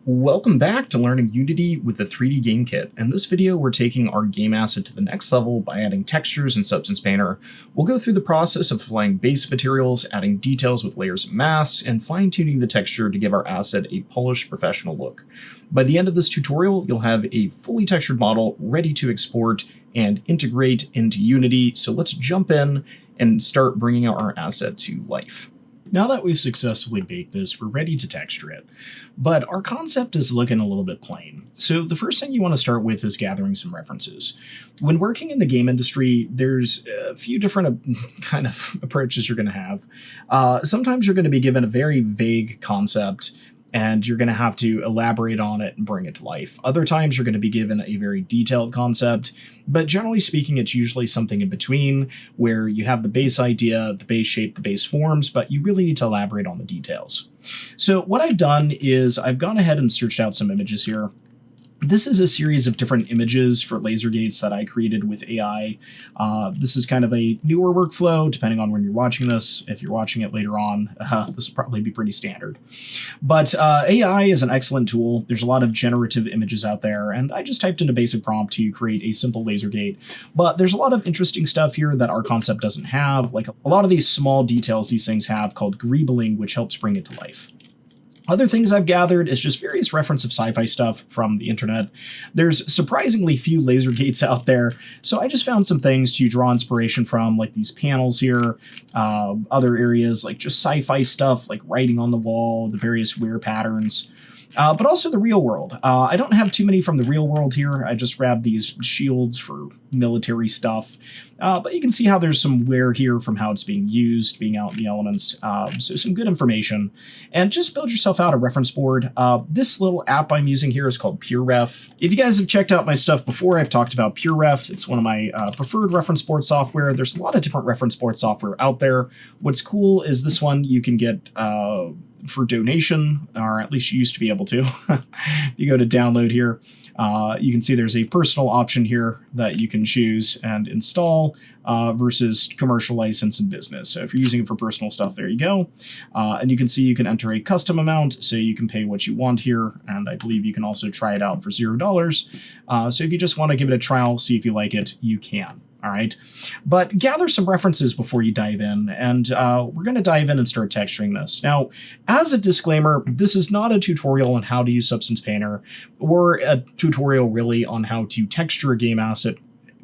Welcome back to learning Unity with the 3D Game Kit. In this video, we're taking our game asset to the next level by adding textures in Substance Painter. We'll go through the process of applying base materials, adding details with layers and masks, and fine-tuning the texture to give our asset a polished professional look. By the end of this tutorial, you'll have a fully textured model ready to export and integrate into Unity. So let's jump in and start bringing our asset to life. Now that we've successfully baked this, we're ready to texture it. But our concept is looking a little bit plain. So the first thing you want to start with is gathering some references. When working in the game industry, there's a few different kind of approaches you're going to have. Sometimes you're going to be given a very vague concept, and you're going to have to elaborate on it and bring it to life. Other times you're going to be given a very detailed concept, but generally speaking, it's usually something in between where you have the base idea, the base shape, the base forms, but you really need to elaborate on the details. So what I've done is I've gone ahead and searched out some images here. This is a series of different images for laser gates that I created with AI. This is kind of a newer workflow, depending on when you're watching this. If you're watching it later on, this will probably be pretty standard. But AI is an excellent tool. There's a lot of generative images out there, and I just typed in a basic prompt to create a simple laser gate. But there's a lot of interesting stuff here that our concept doesn't have, like a lot of these small details these things have called greebling, which helps bring it to life. Other things I've gathered is just various reference of sci-fi stuff from the internet. There's surprisingly few laser gates out there, so I just found some things to draw inspiration from, like these panels here, other areas like just sci-fi stuff, like writing on the wall, the various wear patterns. But also the real world. I don't have too many from the real world here. I just grabbed these shields for military stuff. But you can see how there's some wear here from how it's being used, being out in the elements. So some good information. And just build yourself out a reference board. This little app I'm using here is called PureRef. If you guys have checked out my stuff before, I've talked about PureRef. It's one of my preferred reference board software. There's a lot of different reference board software out there. What's cool is this one you can get for donation, or at least you used to be able to. You go to download here, you can see there's a personal option here that you can choose and install versus commercial license and business. So if you're using it for personal stuff, there you go. And you can see you can enter a custom amount, so you can pay what you want here. And I believe you can also try it out for $0. So if you just want to give it a trial, see if you like it, you can. All right, but gather some references before you dive in, and we're going to dive in and start texturing this. Now, as a disclaimer, this is not a tutorial on how to use Substance Painter, or a tutorial really on how to texture a game asset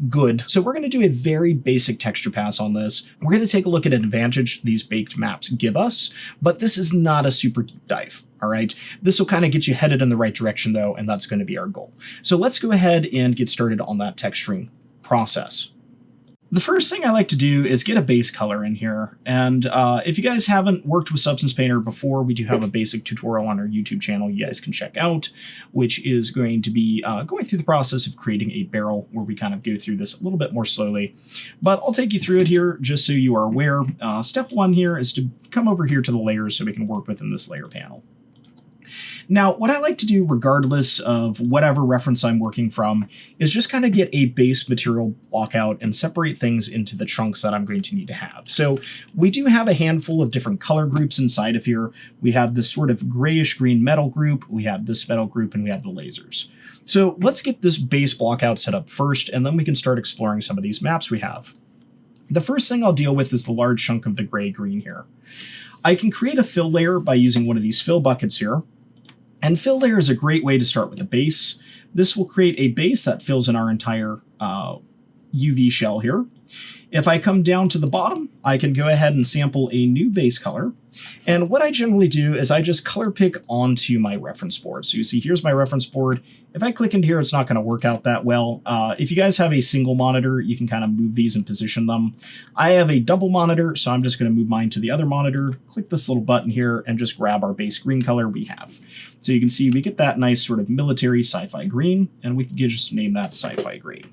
good. So we're going to do a very basic texture pass on this. We're going to take a look at an advantage these baked maps give us, but this is not a super deep dive. All right, this will kind of get you headed in the right direction though, and that's going to be our goal. So let's go ahead and get started on that texturing process. The first thing I like to do is get a base color in here, and if you guys haven't worked with Substance Painter before, we do have a basic tutorial on our YouTube channel you guys can check out, which is going to be going through the process of creating a barrel, where we kind of go through this a little bit more slowly. But I'll take you through it here just so you are aware. Step one here is to come over here to the layers so we can work within this layer panel. Now, what I like to do, regardless of whatever reference I'm working from, is just kind of get a base material block out and separate things into the chunks that I'm going to need to have. So we do have a handful of different color groups inside of here. We have this sort of grayish green metal group, we have this metal group, and we have the lasers. So let's get this base block out set up first, and then we can start exploring some of these maps we have. The first thing I'll deal with is the large chunk of the gray-green here. I can create a fill layer by using one of these fill buckets here. And fill layer is a great way to start with a base. This will create a base that fills in our entire UV shell here. If I come down to the bottom, I can go ahead and sample a new base color. And what I generally do is I just color pick onto my reference board. So you see, here's my reference board. If I click into here, it's not going to work out that well. If you guys have a single monitor, you can kind of move these and position them. I have a double monitor, so I'm just going to move mine to the other monitor, click this little button here, and just grab our base green color we have. So you can see we get that nice sort of military sci-fi green, and we can just name that sci-fi green.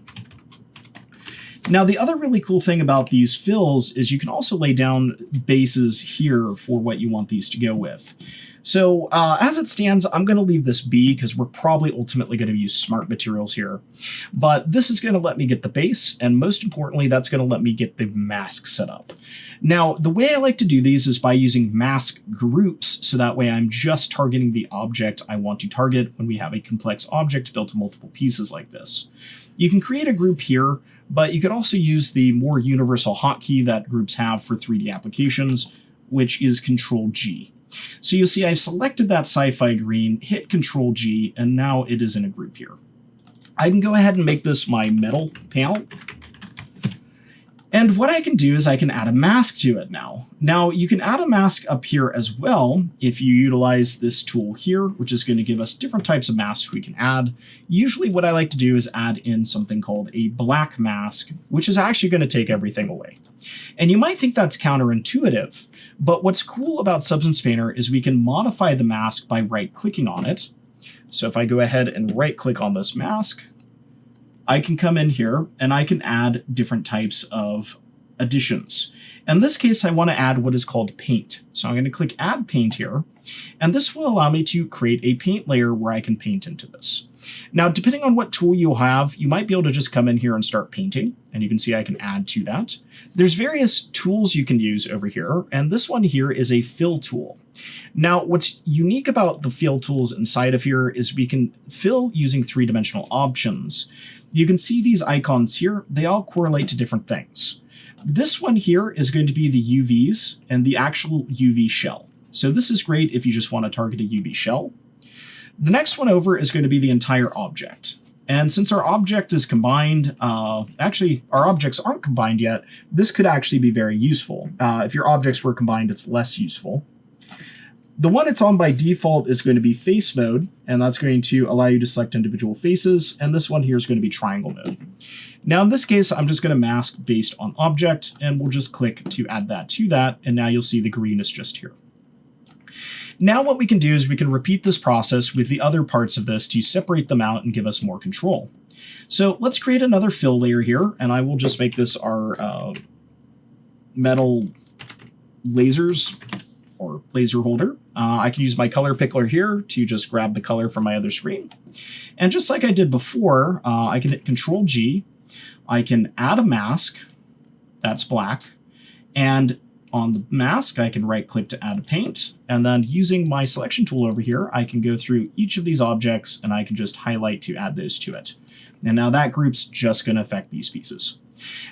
Now, the other really cool thing about these fills is you can also lay down bases here for what you want these to go with. So as it stands, I'm going to leave this be because we're probably ultimately going to use smart materials here. But this is going to let me get the base, and most importantly, that's going to let me get the mask set up. Now, the way I like to do these is by using mask groups, so that way I'm just targeting the object I want to target when we have a complex object built to multiple pieces like this. You can create a group here, but you could also use the more universal hotkey that groups have for 3D applications, which is Control-G. So you'll see I've selected that sci-fi green, hit Control-G, and now it is in a group here. I can go ahead and make this my metal panel. And what I can do is I can add a mask to it now. Now, you can add a mask up here as well if you utilize this tool here, which is going to give us different types of masks we can add. Usually what I like to do is add in something called a black mask, which is actually going to take everything away. And you might think that's counterintuitive, but what's cool about Substance Painter is we can modify the mask by right-clicking on it. So if I go ahead and right-click on this mask, I can come in here and I can add different types of additions. In this case, I want to add what is called paint. So I'm going to click Add Paint here, and this will allow me to create a paint layer where I can paint into this. Now, depending on what tool you have, you might be able to just come in here and start painting, and you can see I can add to that. There's various tools you can use over here, and this one here is a fill tool. Now, what's unique about the fill tools inside of here is we can fill using three-dimensional options. You can see these icons here, they all correlate to different things. This one here is going to be the UVs and the actual UV shell. So this is great if you just want to target a UV shell. The next one over is going to be the entire object. And since our object is combined, actually our objects aren't combined yet, this could actually be very useful. If your objects were combined, it's less useful. The one it's on by default is going to be face mode, and that's going to allow you to select individual faces, and this one here is going to be triangle mode. Now in this case, I'm just going to mask based on object, and we'll just click to add that to that, and now you'll see the green is just here. Now what we can do is we can repeat this process with the other parts of this to separate them out and give us more control. So let's create another fill layer here, and I will just make this our metal lasers or laser holder. I can use my color picker here to just grab the color from my other screen. And just like I did before, I can hit Control-G. I can add a mask, that's black, and on the mask, I can right-click to add a paint, and then using my selection tool over here, I can go through each of these objects, and I can just highlight to add those to it. And now that group's just going to affect these pieces.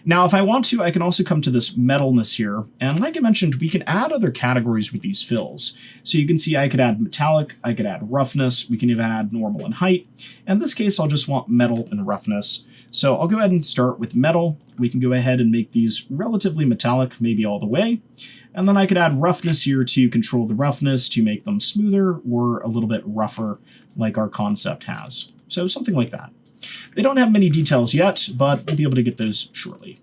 Now, if I want to, I can also come to this metalness here, and like I mentioned, we can add other categories with these fills. So you can see I could add metallic, I could add roughness, we can even add normal and height. In this case, I'll just want metal and roughness. So I'll go ahead and start with metal. We can go ahead and make these relatively metallic, maybe all the way. And then I could add roughness here to control the roughness to make them smoother or a little bit rougher like our concept has. So something like that. They don't have many details yet, but we'll be able to get those shortly.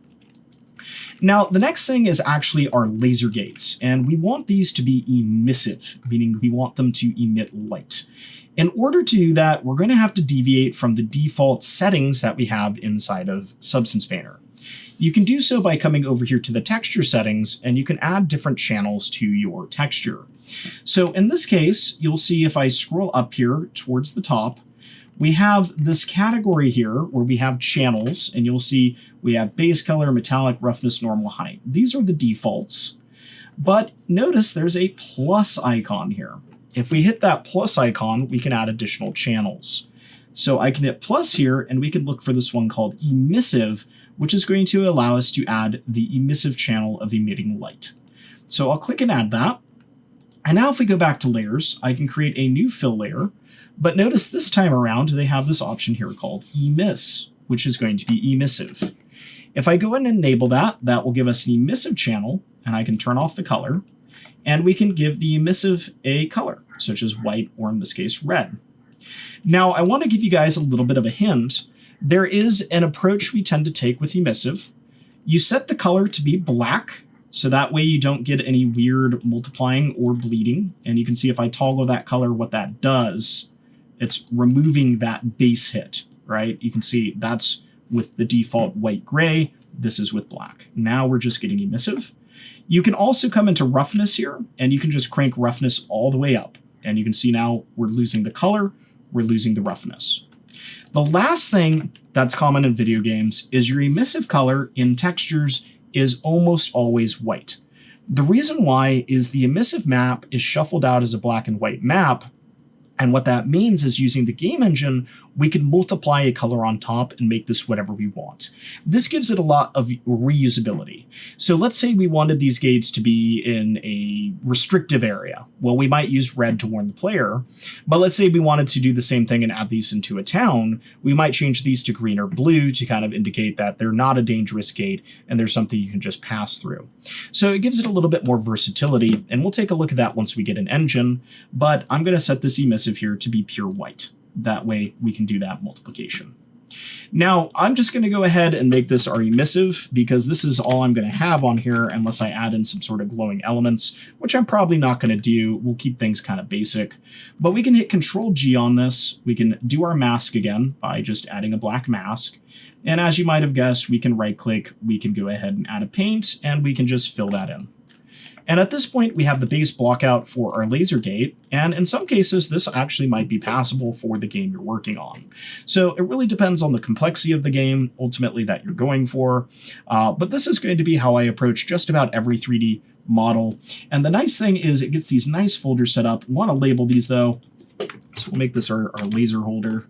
Now, the next thing is actually our laser gates, and we want these to be emissive, meaning we want them to emit light. In order to do that, we're going to have to deviate from the default settings that we have inside of Substance Painter. You can do so by coming over here to the texture settings, and you can add different channels to your texture. So in this case, you'll see if I scroll up here towards the top, we have this category here where we have channels, and you'll see we have base color, metallic, roughness, normal, height. These are the defaults, but notice there's a plus icon here. If we hit that plus icon, we can add additional channels. So I can hit plus here, and we can look for this one called emissive, which is going to allow us to add the emissive channel of emitting light. So I'll click and add that. And now if we go back to layers, I can create a new fill layer. But notice this time around, they have this option here called emiss, which is going to be emissive. If I go in and enable that, that will give us an emissive channel, and I can turn off the color, and we can give the emissive a color, such as white, or in this case, red. Now, I want to give you guys a little bit of a hint. There is an approach we tend to take with emissive. You set the color to be black, so that way you don't get any weird multiplying or bleeding. And you can see if I toggle that color, what that does, it's removing that base hit, right? You can see that's with the default white gray. This is with black. Now we're just getting emissive. You can also come into roughness here, and you can just crank roughness all the way up. And you can see now we're losing the color, we're losing the roughness. The last thing that's common in video games is your emissive color in textures is almost always white. The reason why is the emissive map is shuffled out as a black and white map. And what that means is using the game engine, we can multiply a color on top and make this whatever we want. This gives it a lot of reusability. So let's say we wanted these gates to be in a restrictive area. Well, we might use red to warn the player, but let's say we wanted to do the same thing and add these into a town. We might change these to green or blue to kind of indicate that they're not a dangerous gate and there's something you can just pass through. So it gives it a little bit more versatility, and we'll take a look at that once we get an engine, but I'm going to set this emissive here to be pure white. That way we can do that multiplication. Now, I'm just going to go ahead and make this our emissive because this is all I'm going to have on here unless I add in some sort of glowing elements, which I'm probably not going to do. We'll keep things kind of basic, but we can hit Control G on this. We can do our mask again by just adding a black mask. And as you might have guessed, we can right click, we can go ahead and add a paint, and we can just fill that in. And at this point, we have the base block out for our laser gate, and in some cases, this actually might be passable for the game you're working on. So it really depends on the complexity of the game, ultimately, that you're going for. But this is going to be how I approach just about every 3D model. And the nice thing is it gets these nice folders set up. We want to label these, though. So we'll make this our laser holder.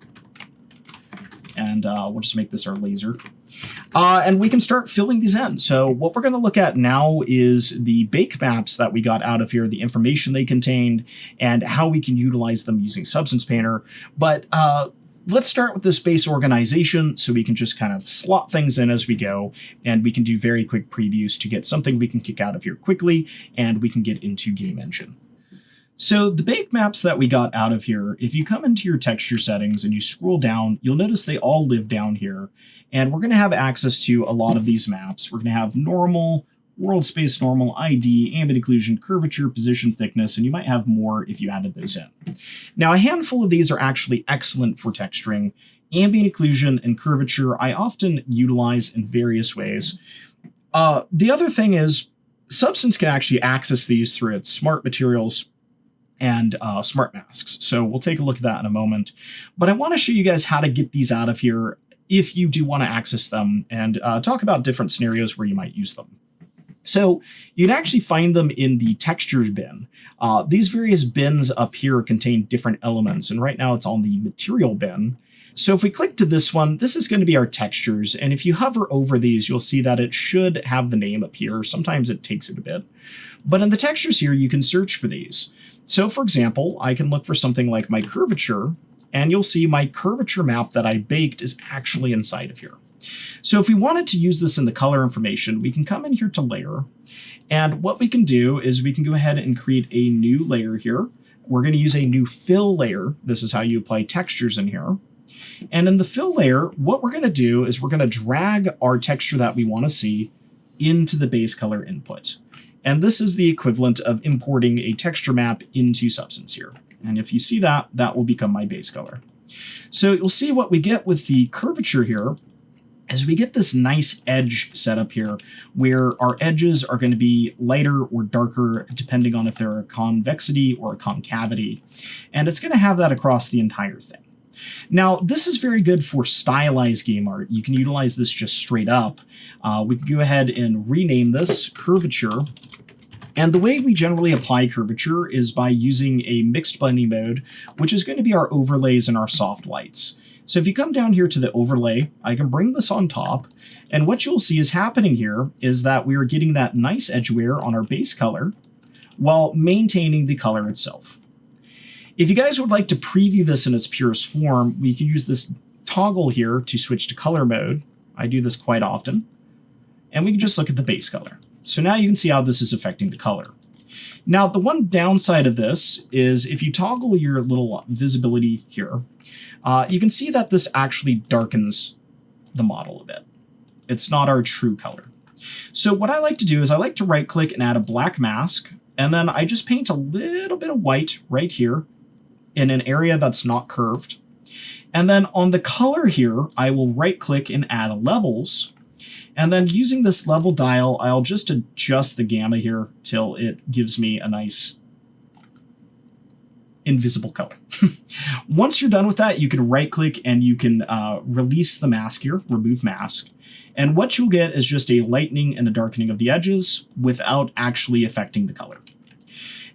And we'll just make this our laser. And we can start filling these in. So what we're going to look at now is the bake maps that we got out of here, the information they contained, and how we can utilize them using Substance Painter. But let's start with this base organization so we can just kind of slot things in as we go, and we can do very quick previews to get something we can kick out of here quickly, and we can get into Game Engine. So the bake maps that we got out of here, if you come into your texture settings and you scroll down, you'll notice they all live down here. And we're going to have access to a lot of these maps. We're going to have normal, world space normal, ID, ambient occlusion, curvature, position, thickness, and you might have more if you added those in. Now, a handful of these are actually excellent for texturing. Ambient occlusion and curvature I often utilize in various ways. The other thing is Substance can actually access these through its smart materials and smart masks. So we'll take a look at that in a moment. But I want to show you guys how to get these out of here if you do want to access them, and talk about different scenarios where you might use them. So you can actually find them in the textures bin. These various bins up here contain different elements, and right now it's on the material bin. So if we click to this one, this is going to be our textures, and if you hover over these, you'll see that it should have the name up here. Sometimes it takes it a bit. But in the textures here, you can search for these. So for example, I can look for something like my curvature, and you'll see my curvature map that I baked is actually inside of here. So if we wanted to use this in the color information, we can come in here to layer. And what we can do is we can go ahead and create a new layer here. We're going to use a new fill layer. This is how you apply textures in here. And in the fill layer, what we're going to do is we're going to drag our texture that we want to see into the base color input. And this is the equivalent of importing a texture map into Substance here. And if you see that, that will become my base color. So you'll see what we get with the curvature here is we get this nice edge setup here where our edges are going to be lighter or darker depending on if they're a convexity or a concavity. And it's going to have that across the entire thing. Now, this is very good for stylized game art. You can utilize this just straight up. We can go ahead and rename this curvature. And the way we generally apply curvature is by using a mixed blending mode, which is going to be our overlays and our soft lights. So if you come down here to the overlay, I can bring this on top, and what you'll see is happening here is that we are getting that nice edge wear on our base color while maintaining the color itself. If you guys would like to preview this in its purest form, we can use this toggle here to switch to color mode. I do this quite often. And we can just look at the base color. So now you can see how this is affecting the color. Now, the one downside of this is if you toggle your little visibility here, you can see that this actually darkens the model a bit. It's not our true color. So what I like to do is I like to right click and add a black mask, and then I just paint a little bit of white right here in an area that's not curved. And then on the color here, I will right click and add levels. And then using this level dial, I'll just adjust the gamma here till it gives me a nice invisible color. Once you're done with that, you can right click and you can release the mask here, remove mask. And what you'll get is just a lightening and a darkening of the edges without actually affecting the color.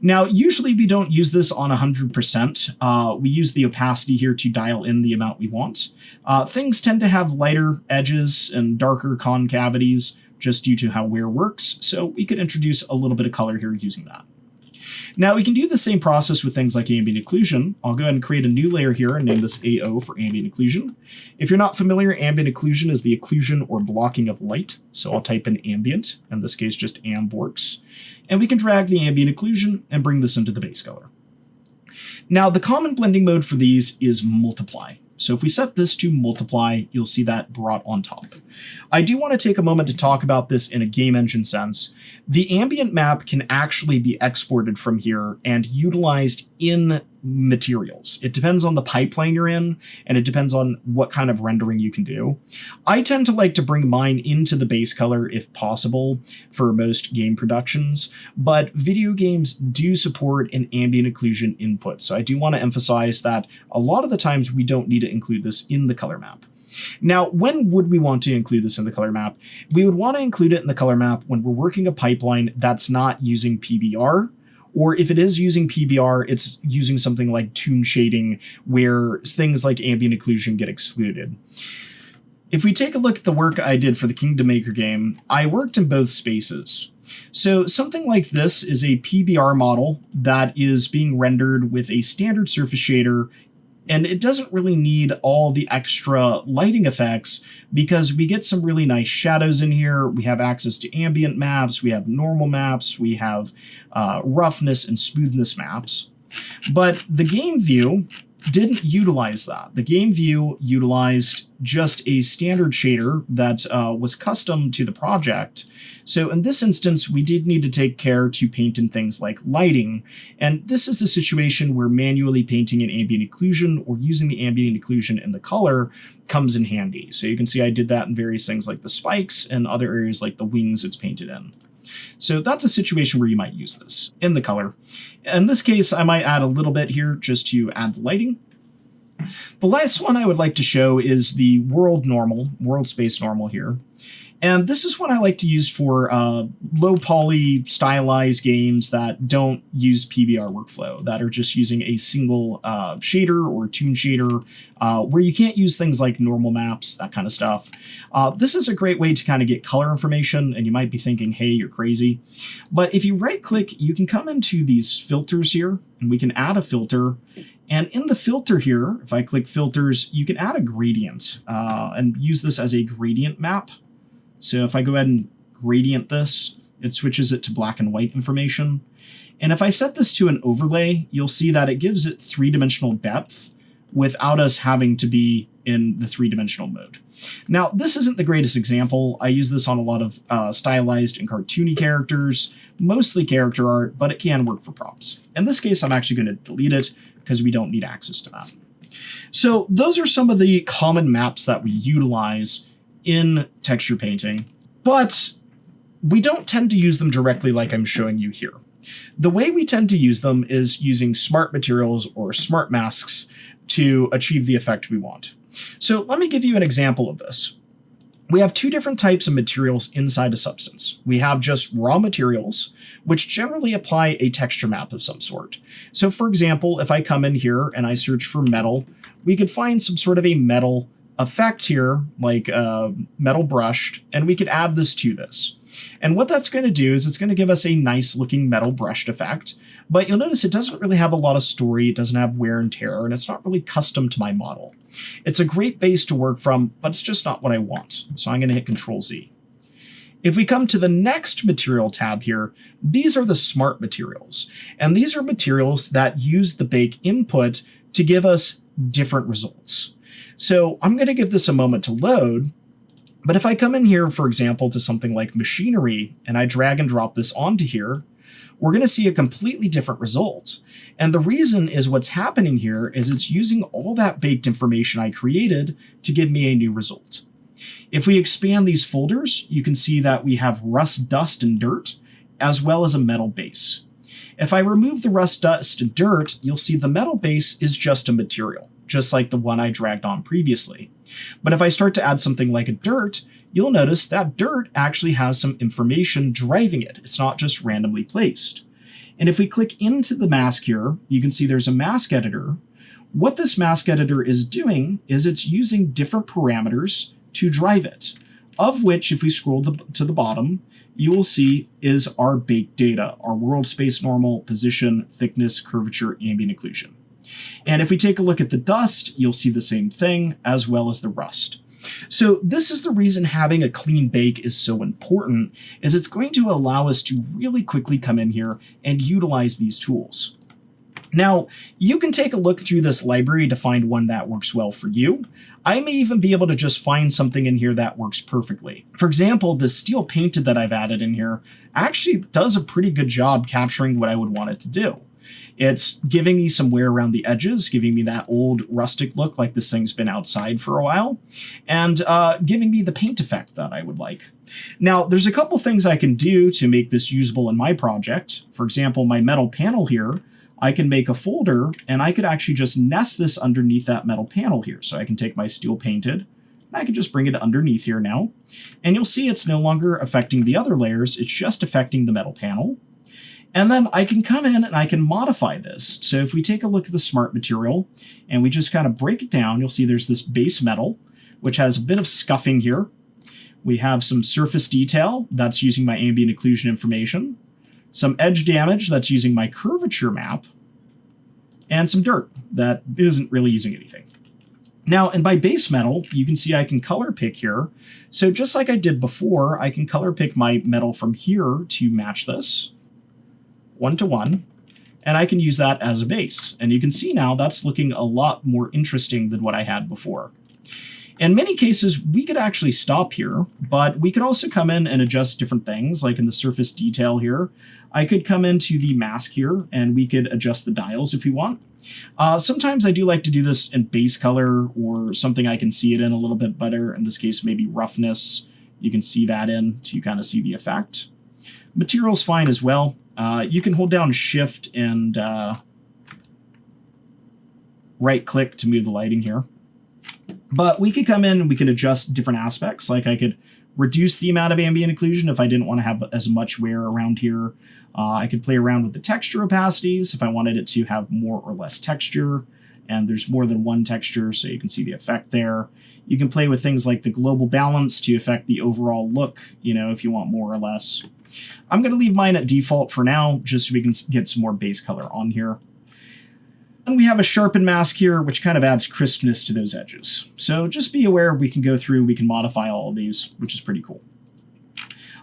Now, usually we don't use this on 100%. We use the opacity here to dial in the amount we want. Things tend to have lighter edges and darker concavities just due to how wear works, so we could introduce a little bit of color here using that. Now, we can do the same process with things like ambient occlusion. I'll go ahead and create a new layer here and name this AO for ambient occlusion. If you're not familiar, ambient occlusion is the occlusion or blocking of light. So I'll type in ambient, in this case just amb works. And we can drag the ambient occlusion and bring this into the base color. Now, the common blending mode for these is multiply. So if we set this to multiply, you'll see that brought on top. I do want to take a moment to talk about this in a game engine sense. The ambient map can actually be exported from here and utilized in materials. It depends on the pipeline you're in, and it depends on what kind of rendering you can do. I tend to like to bring mine into the base color if possible for most game productions, but video games do support an ambient occlusion input. So I do want to emphasize that a lot of the times we don't need to include this in the color map. Now, when would we want to include this in the color map? We would want to include it in the color map when we're working a pipeline that's not using PBR, or if it is using PBR, it's using something like toon shading where things like ambient occlusion get excluded. If we take a look at the work I did for the Kingdom Maker game, I worked in both spaces. So something like this is a PBR model that is being rendered with a standard surface shader, and it doesn't really need all the extra lighting effects because we get some really nice shadows in here. We have access to ambient maps, we have normal maps, we have roughness and smoothness maps. But the game view didn't utilize that. The game view utilized just a standard shader that was custom to the project. So in this instance, we did need to take care to paint in things like lighting. And this is the situation where manually painting in ambient occlusion or using the ambient occlusion in the color comes in handy. So you can see I did that in various things like the spikes and other areas like the wings it's painted in. So that's a situation where you might use this in the color. In this case, I might add a little bit here just to add the lighting. The last one I would like to show is the world space normal here. And this is one I like to use for low poly stylized games that don't use PBR workflow, that are just using a single shader or toon shader, where you can't use things like normal maps, that kind of stuff. This is a great way to kind of get color information, and you might be thinking, hey, you're crazy. But if you right click, you can come into these filters here, and we can add a filter. And in the filter here, if I click filters, you can add a gradient and use this as a gradient map. So if I go ahead and gradient this, it switches it to black and white information. And if I set this to an overlay, you'll see that it gives it three-dimensional depth without us having to be in the three-dimensional mode. Now, this isn't the greatest example. I use this on a lot of stylized and cartoony characters, mostly character art, but it can work for props. In this case, I'm actually going to delete it because we don't need access to that. So those are some of the common maps that we utilize in texture painting, but we don't tend to use them directly like I'm showing you here. The way we tend to use them is using smart materials or smart masks to achieve the effect we want. So let me give you an example of this. We have two different types of materials inside a substance. We have just raw materials, which generally apply a texture map of some sort. So for example, if I come in here and I search for metal, we could find some sort of a metal effect here, like metal brushed, and we could add this to this. And what that's going to do is it's going to give us a nice looking metal brushed effect, but you'll notice it doesn't really have a lot of story, it doesn't have wear and tear, and it's not really custom to my model. It's a great base to work from, but it's just not what I want. So I'm going to hit Control Z. If we come to the next material tab here, these are the smart materials. And these are materials that use the bake input to give us different results. So I'm going to give this a moment to load, but if I come in here, for example, to something like machinery, and I drag and drop this onto here, we're going to see a completely different result. And the reason is what's happening here is it's using all that baked information I created to give me a new result. If we expand these folders, you can see that we have rust, dust, and dirt, as well as a metal base. If I remove the rust, dust, and dirt, you'll see the metal base is just a material, just like the one I dragged on previously. But if I start to add something like a dirt, you'll notice that dirt actually has some information driving it. It's not just randomly placed. And if we click into the mask here, you can see there's a mask editor. What this mask editor is doing is it's using different parameters to drive it, of which, if we scroll to the bottom, you will see is our baked data, our world space normal, position, thickness, curvature, ambient occlusion. And if we take a look at the dust, you'll see the same thing, as well as the rust. So this is the reason having a clean bake is so important, is it's going to allow us to really quickly come in here and utilize these tools. Now, you can take a look through this library to find one that works well for you. I may even be able to just find something in here that works perfectly. For example, the steel painted that I've added in here actually does a pretty good job capturing what I would want it to do. It's giving me some wear around the edges, giving me that old rustic look like this thing's been outside for a while, and giving me the paint effect that I would like. Now, there's a couple things I can do to make this usable in my project. For example, my metal panel here, I can make a folder, and I could actually just nest this underneath that metal panel here. So I can take my steel painted, and I can just bring it underneath here now. And you'll see it's no longer affecting the other layers, it's just affecting the metal panel. And then I can come in and I can modify this. So if we take a look at the smart material, and we just kind of break it down, you'll see there's this base metal, which has a bit of scuffing here. We have some surface detail, that's using my ambient occlusion information. Some edge damage, that's using my curvature map, and some dirt that isn't really using anything. Now, and by base metal, you can see I can color pick here. So just like I did before, I can color pick my metal from here to match this, 1-to-1, and I can use that as a base. And you can see now that's looking a lot more interesting than what I had before. In many cases, we could actually stop here, but we could also come in and adjust different things, like in the surface detail here. I could come into the mask here, and we could adjust the dials if we want. Sometimes I do like to do this in base color or something I can see it in a little bit better. In this case, maybe roughness. You can see that in to kind of see the effect. Material's fine as well. You can hold down Shift and right-click to move the lighting here. But we could come in and we can adjust different aspects. Like I could reduce the amount of ambient occlusion if I didn't want to have as much wear around here. I could play around with the texture opacities if I wanted it to have more or less texture. And there's more than one texture, so you can see the effect there. You can play with things like the global balance to affect the overall look, you know, if you want more or less. I'm going to leave mine at default for now, just so we can get some more base color on here. And we have a sharpen mask here, which kind of adds crispness to those edges. So just be aware we can go through, we can modify all of these, which is pretty cool.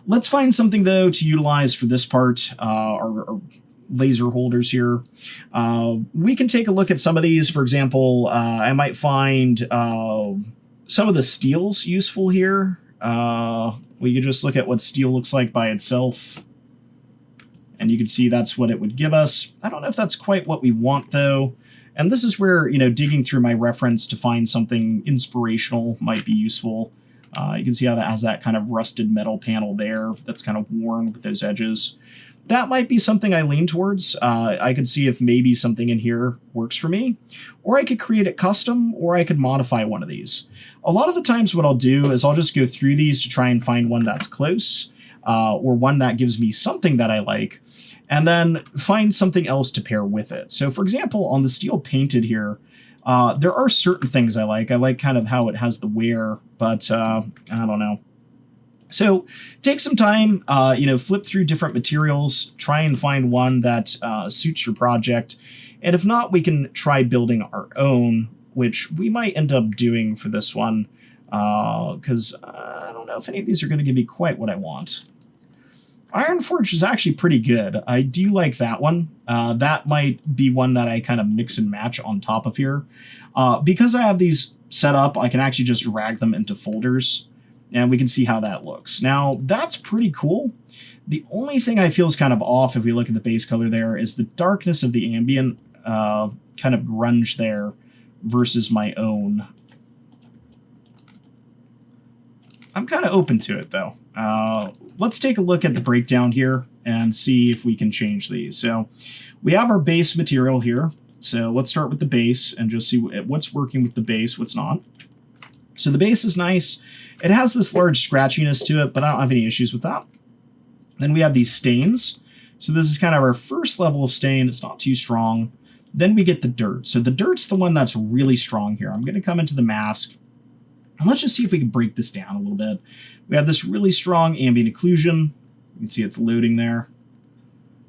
Let's find something, though, to utilize for this part, our laser holders here. We can take a look at some of these. For example, I might find some of the steels useful here. We could just look at what steel looks like by itself. And you can see that's what it would give us. I don't know if that's quite what we want, though. And this is where, you know, digging through my reference to find something inspirational might be useful. You can see how that has that kind of rusted metal panel there that's kind of worn with those edges. That might be something I lean towards. I could see if maybe something in here works for me. Or I could create it custom, or I could modify one of these. A lot of the times what I'll do is I'll just go through these to try and find one that's close, or one that gives me something that I like, and then find something else to pair with it. So for example, on the steel painted here, there are certain things I like. I like kind of how it has the wear, but I don't know. So take some time, you know, flip through different materials, try and find one that suits your project. And if not, we can try building our own, which we might end up doing for this one, because I don't know if any of these are going to give me quite what I want. Ironforge is actually pretty good. I do like that one. That might be one that I kind of mix and match on top of here. Because I have these set up, I can actually just drag them into folders, and we can see how that looks. Now, that's pretty cool. The only thing I feel is kind of off if we look at the base color there is the darkness of the ambient kind of grunge there versus my own. I'm kind of open to it, though. Let's take a look at the breakdown here and see if we can change these. So we have our base material here. So let's start with the base and just see what's working with the base, what's not. So the base is nice. It has this large scratchiness to it, but I don't have any issues with that. Then we have these stains. So this is kind of our first level of stain. It's not too strong. Then we get the dirt. So the dirt's the one that's really strong here. I'm going to come into the mask. And let's just see if we can break this down a little bit. We have this really strong ambient occlusion. You can see it's loading there.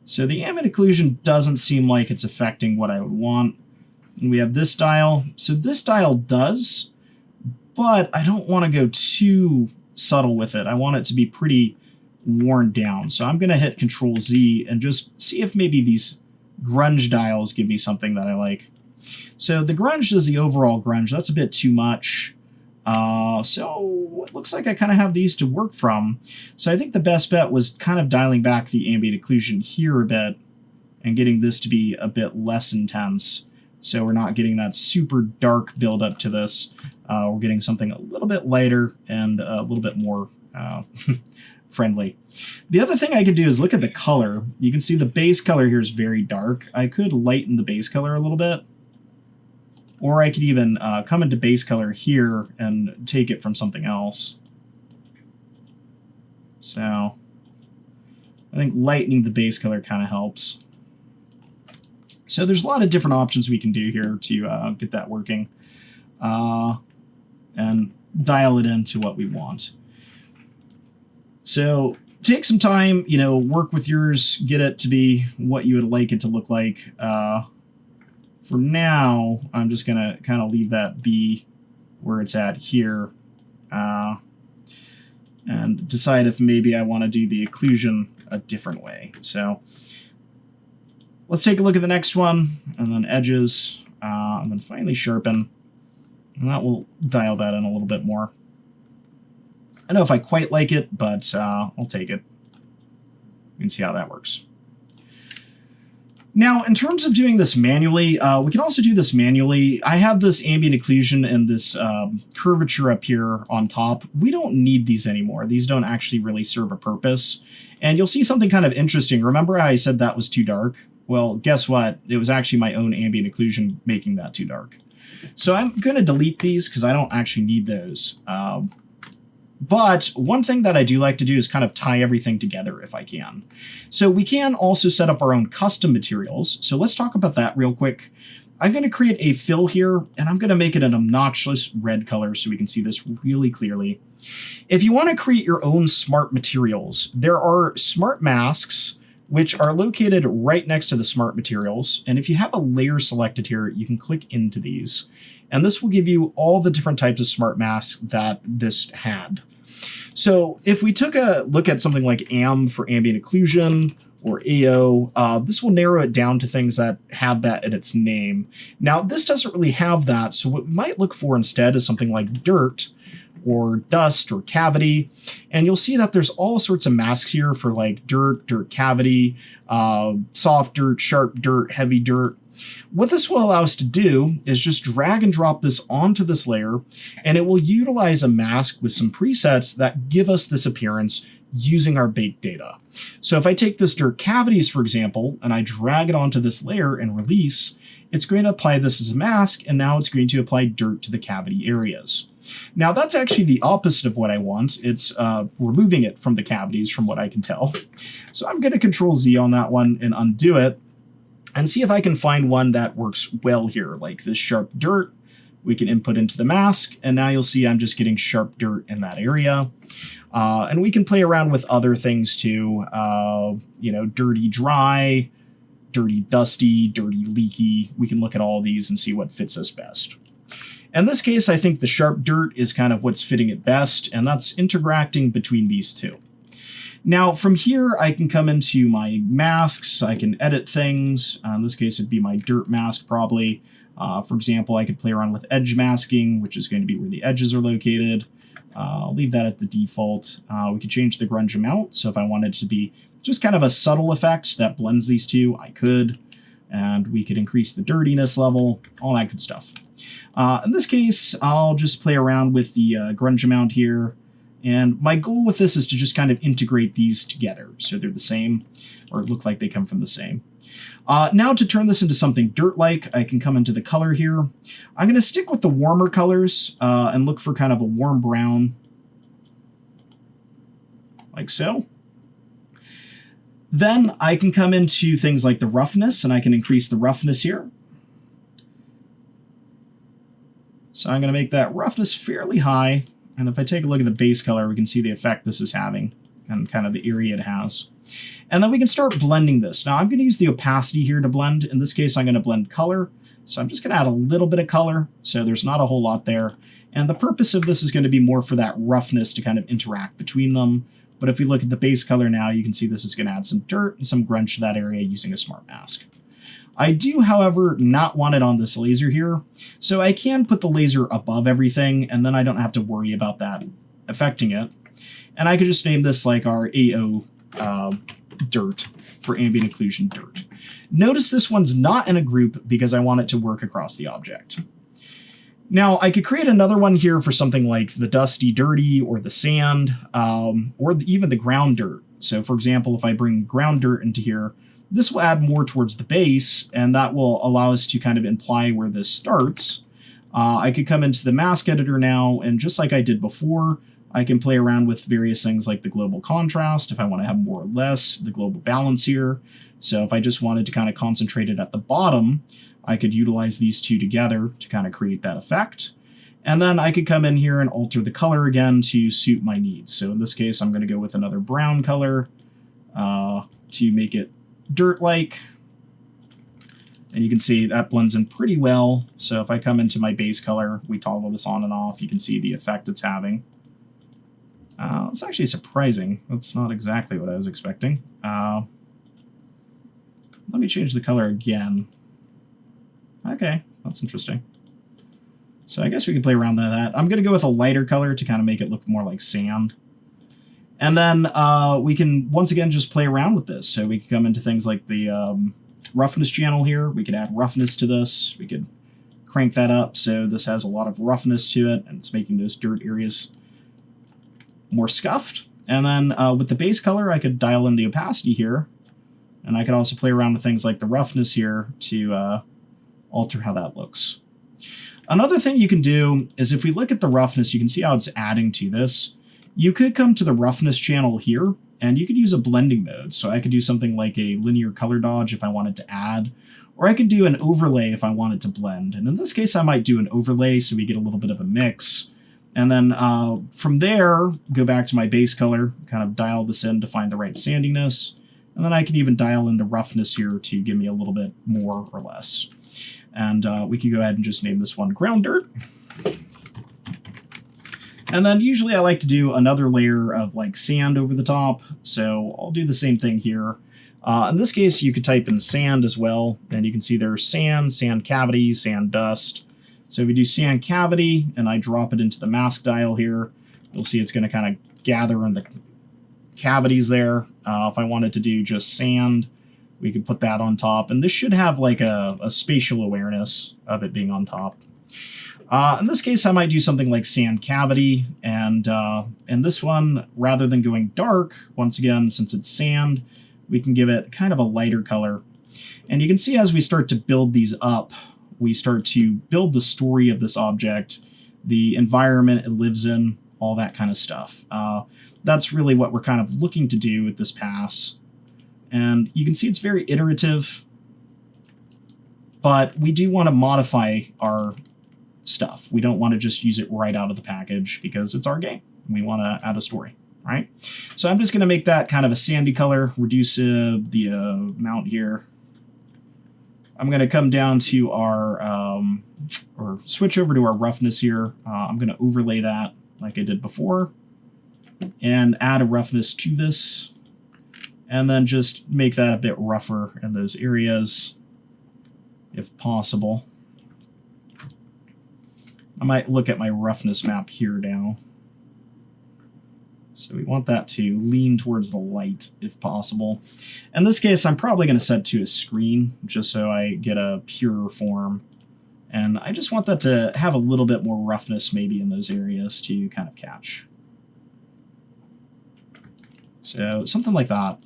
So the ambient occlusion doesn't seem like it's affecting what I would want. And we have this dial. So this dial does, but I don't want to go too subtle with it. I want it to be pretty worn down. So I'm going to hit Control Z and just see if maybe these grunge dials give me something that I like. So the grunge does the overall grunge. That's a bit too much. So it looks like I kind of have these to work from. So I think the best bet was kind of dialing back the ambient occlusion here a bit and getting this to be a bit less intense. So we're not getting that super dark buildup to this. We're getting something a little bit lighter and a little bit more friendly. The other thing I can do is look at the color. You can see the base color here is very dark. I could lighten the base color a little bit. Or I could even come into base color here and take it from something else. So I think lightening the base color kind of helps. So there's a lot of different options we can do here to get that working and dial it into what we want. So take some time, you know, work with yours, get it to be what you would like it to look like. For now, I'm just going to kind of leave that be where it's at here and decide if maybe I want to do the occlusion a different way. So let's take a look at the next one, and then edges, and then finally sharpen. And that will dial that in a little bit more. I don't know if I quite like it, but I'll take it. You can see how that works. Now, in terms of doing this manually, we can also do this manually. I have this ambient occlusion and this curvature up here on top. We don't need these anymore. These don't actually really serve a purpose. And you'll see something kind of interesting. Remember how I said that was too dark? Well, guess what? It was actually my own ambient occlusion making that too dark. So I'm going to delete these because I don't actually need those. But one thing that I do like to do is kind of tie everything together if I can. So we can also set up our own custom materials. So let's talk about that real quick. I'm going to create a fill here, and I'm going to make it an obnoxious red color so we can see this really clearly. If you want to create your own smart materials, there are smart masks, which are located right next to the smart materials. And if you have a layer selected here, you can click into these. And this will give you all the different types of smart masks that this had. So if we took a look at something like AM for ambient occlusion or AO, this will narrow it down to things that have that in its name. Now, this doesn't really have that. So what we might look for instead is something like dirt or dust or cavity. And you'll see that there's all sorts of masks here for like dirt, dirt cavity, soft dirt, sharp dirt, heavy dirt. What this will allow us to do is just drag and drop this onto this layer, and it will utilize a mask with some presets that give us this appearance using our baked data. So if I take this dirt cavities, for example, and I drag it onto this layer and release, it's going to apply this as a mask, and now it's going to apply dirt to the cavity areas. Now that's actually the opposite of what I want. It's removing it from the cavities from what I can tell. So I'm going to Control Z on that one and undo it, and see if I can find one that works well here, like this sharp dirt. We can input into the mask, and now you'll see I'm just getting sharp dirt in that area. And we can play around with other things too, you know, dirty dry, dirty dusty, dirty leaky. We can look at all these and see what fits us best. In this case, I think the sharp dirt is kind of what's fitting it best, and that's interacting between these two. Now, from here, I can come into my masks. I can edit things. In this case, it'd be my dirt mask, probably. For example, I could play around with edge masking, which is going to be where the edges are located. I'll leave that at the default. We could change the grunge amount. So if I wanted it to be just kind of a subtle effect that blends these two, I could. And we could increase the dirtiness level, all that good stuff. In this case, I'll just play around with the grunge amount here. And my goal with this is to just kind of integrate these together so they're the same, or look like they come from the same. Now to turn this into something dirt-like, I can come into the color here. I'm going to stick with the warmer colors and look for kind of a warm brown, like so. Then I can come into things like the roughness, and I can increase the roughness here. So I'm going to make that roughness fairly high. And if I take a look at the base color, we can see the effect this is having and kind of the area it has. And then we can start blending this. Now I'm going to use the opacity here to blend. In this case, I'm going to blend color. So I'm just going to add a little bit of color. So there's not a whole lot there. And the purpose of this is going to be more for that roughness to kind of interact between them. But if we look at the base color now, you can see this is going to add some dirt and some grunge to that area using a smart mask. I do, however, not want it on this laser here, so I can put the laser above everything, and then I don't have to worry about that affecting it. And I could just name this like our AO dirt for ambient occlusion dirt. Notice this one's not in a group because I want it to work across the object. Now, I could create another one here for something like the dusty dirty or the sand, or even the ground dirt. So, for example, if I bring ground dirt into here, this will add more towards the base, and that will allow us to kind of imply where this starts. I could come into the mask editor now, and just like I did before, I can play around with various things like the global contrast, if I want to have more or less, the global balance here. So if I just wanted to kind of concentrate it at the bottom, I could utilize these two together to kind of create that effect. And then I could come in here and alter the color again to suit my needs. So in this case, I'm going to go with another brown color to make it dirt-like. And you can see that blends in pretty well. So if I come into my base color, we toggle this on and off, you can see the effect it's having. It's actually surprising. That's not exactly what I was expecting. Let me change the color again. Okay, that's interesting. So I guess we can play around with that. I'm going to go with a lighter color to kind of make it look more like sand. And then we can, once again, just play around with this. So we can come into things like the roughness channel here. We could add roughness to this. We could crank that up so this has a lot of roughness to it, and it's making those dirt areas more scuffed. And then with the base color, I could dial in the opacity here. And I could also play around with things like the roughness here to alter how that looks. Another thing you can do is if we look at the roughness, you can see how it's adding to this. You could come to the roughness channel here, and you could use a blending mode. So I could do something like a linear color dodge if I wanted to add, or I could do an overlay if I wanted to blend. And in this case, I might do an overlay so we get a little bit of a mix. And then from there, go back to my base color, kind of dial this in to find the right sandiness. And then I can even dial in the roughness here to give me a little bit more or less. And we can go ahead and just name this one ground dirt. And then usually I like to do another layer of like sand over the top. So I'll do the same thing here. In this case, you could type in sand as well. And you can see there's sand, sand cavity, sand dust. So if we do sand cavity and I drop it into the mask dial here, you'll see it's going to kind of gather in the cavities there. If I wanted to do just sand, we could put that on top. And this should have like a spatial awareness of it being on top. In this case, I might do something like sand cavity, and in this one, rather than going dark, once again, since it's sand, we can give it kind of a lighter color. And you can see as we start to build these up, we start to build the story of this object, the environment it lives in, all that kind of stuff. That's really what we're kind of looking to do with this pass. And you can see it's very iterative, but we do want to modify our stuff. We don't want to just use it right out of the package because it's our game. We want to add a story, right? So I'm just going to make that kind of a sandy color, reduce the amount here. I'm going to come down to our, or switch over to our roughness here. I'm going to overlay that like I did before and add a roughness to this. And then just make that a bit rougher in those areas if possible. I might look at my roughness map here now. So we want that to lean towards the light if possible. In this case, I'm probably going to set to a screen just so I get a purer form. And I just want that to have a little bit more roughness maybe in those areas to kind of catch. So something like that.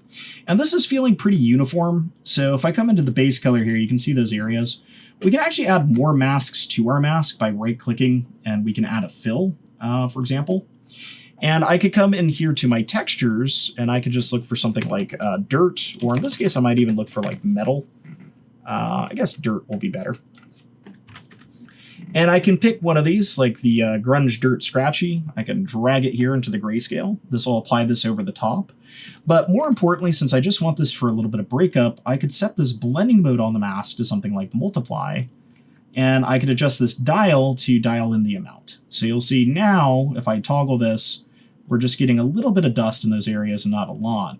And this is feeling pretty uniform. So if I come into the base color here, you can see those areas. We can actually add more masks to our mask by right-clicking, and we can add a fill, for example. And I could come in here to my textures, and I could just look for something like dirt, or in this case, I might even look for like metal. I guess dirt will be better. And I can pick one of these, like the Grunge Dirt Scratchy. I can drag it here into the grayscale. This will apply this over the top. But more importantly, since I just want this for a little bit of breakup, I could set this blending mode on the mask to something like multiply. And I could adjust this dial to dial in the amount. So you'll see now, if I toggle this, we're just getting a little bit of dust in those areas and not a lot.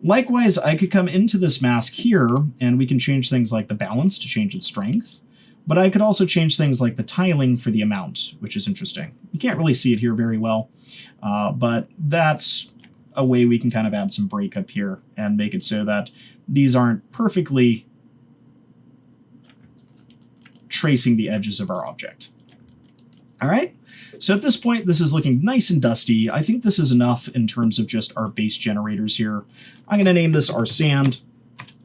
Likewise, I could come into this mask here, and we can change things like the balance to change its strength. But I could also change things like the tiling for the amount, which is interesting. You can't really see it here very well, but that's a way we can kind of add some breakup here and make it so that these aren't perfectly tracing the edges of our object. All right, so at this point, this is looking nice and dusty. I think this is enough in terms of just our base generators here. I'm going to name this our sand.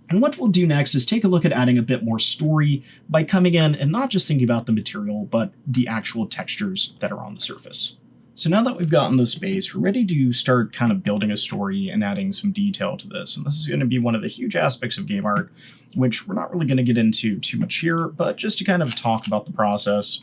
And what we'll do next is take a look at adding a bit more story by coming in and not just thinking about the material, but the actual textures that are on the surface. So now that we've gotten this base, we're ready to start kind of building a story and adding some detail to this. And this is going to be one of the huge aspects of game art, which we're not really going to get into too much here, but just to kind of talk about the process.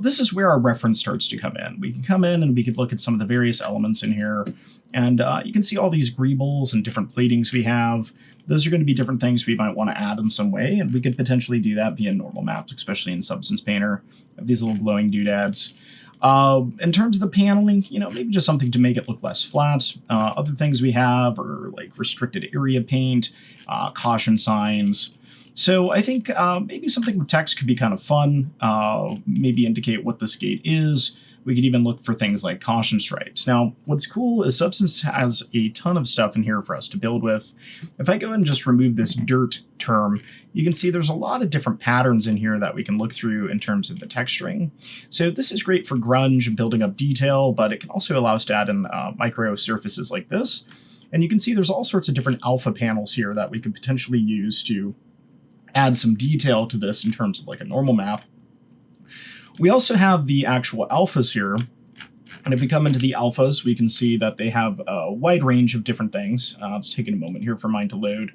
This is where our reference starts to come in. We can come in and we can look at some of the various elements in here, and you can see all these greebles and different platings we have. Those are going to be different things we might want to add in some way, and we could potentially do that via normal maps, especially in Substance Painter. These little glowing doodads. In terms of the paneling, maybe just something to make it look less flat. Other things we have are like restricted area paint, caution signs. So I think maybe something with text could be kind of fun, maybe indicate what this gate is. We could even look for things like caution stripes. Now, what's cool is Substance has a ton of stuff in here for us to build with. If I go and just remove this dirt term, you can see there's a lot of different patterns in here that we can look through in terms of the texturing. So this is great for grunge and building up detail, but it can also allow us to add in micro surfaces like this. And you can see there's all sorts of different alpha panels here that we could potentially use to add some detail to this in terms of like a normal map. We also have the actual alphas here, and if we come into the alphas, we can see that they have a wide range of different things. It's taking a moment here for mine to load.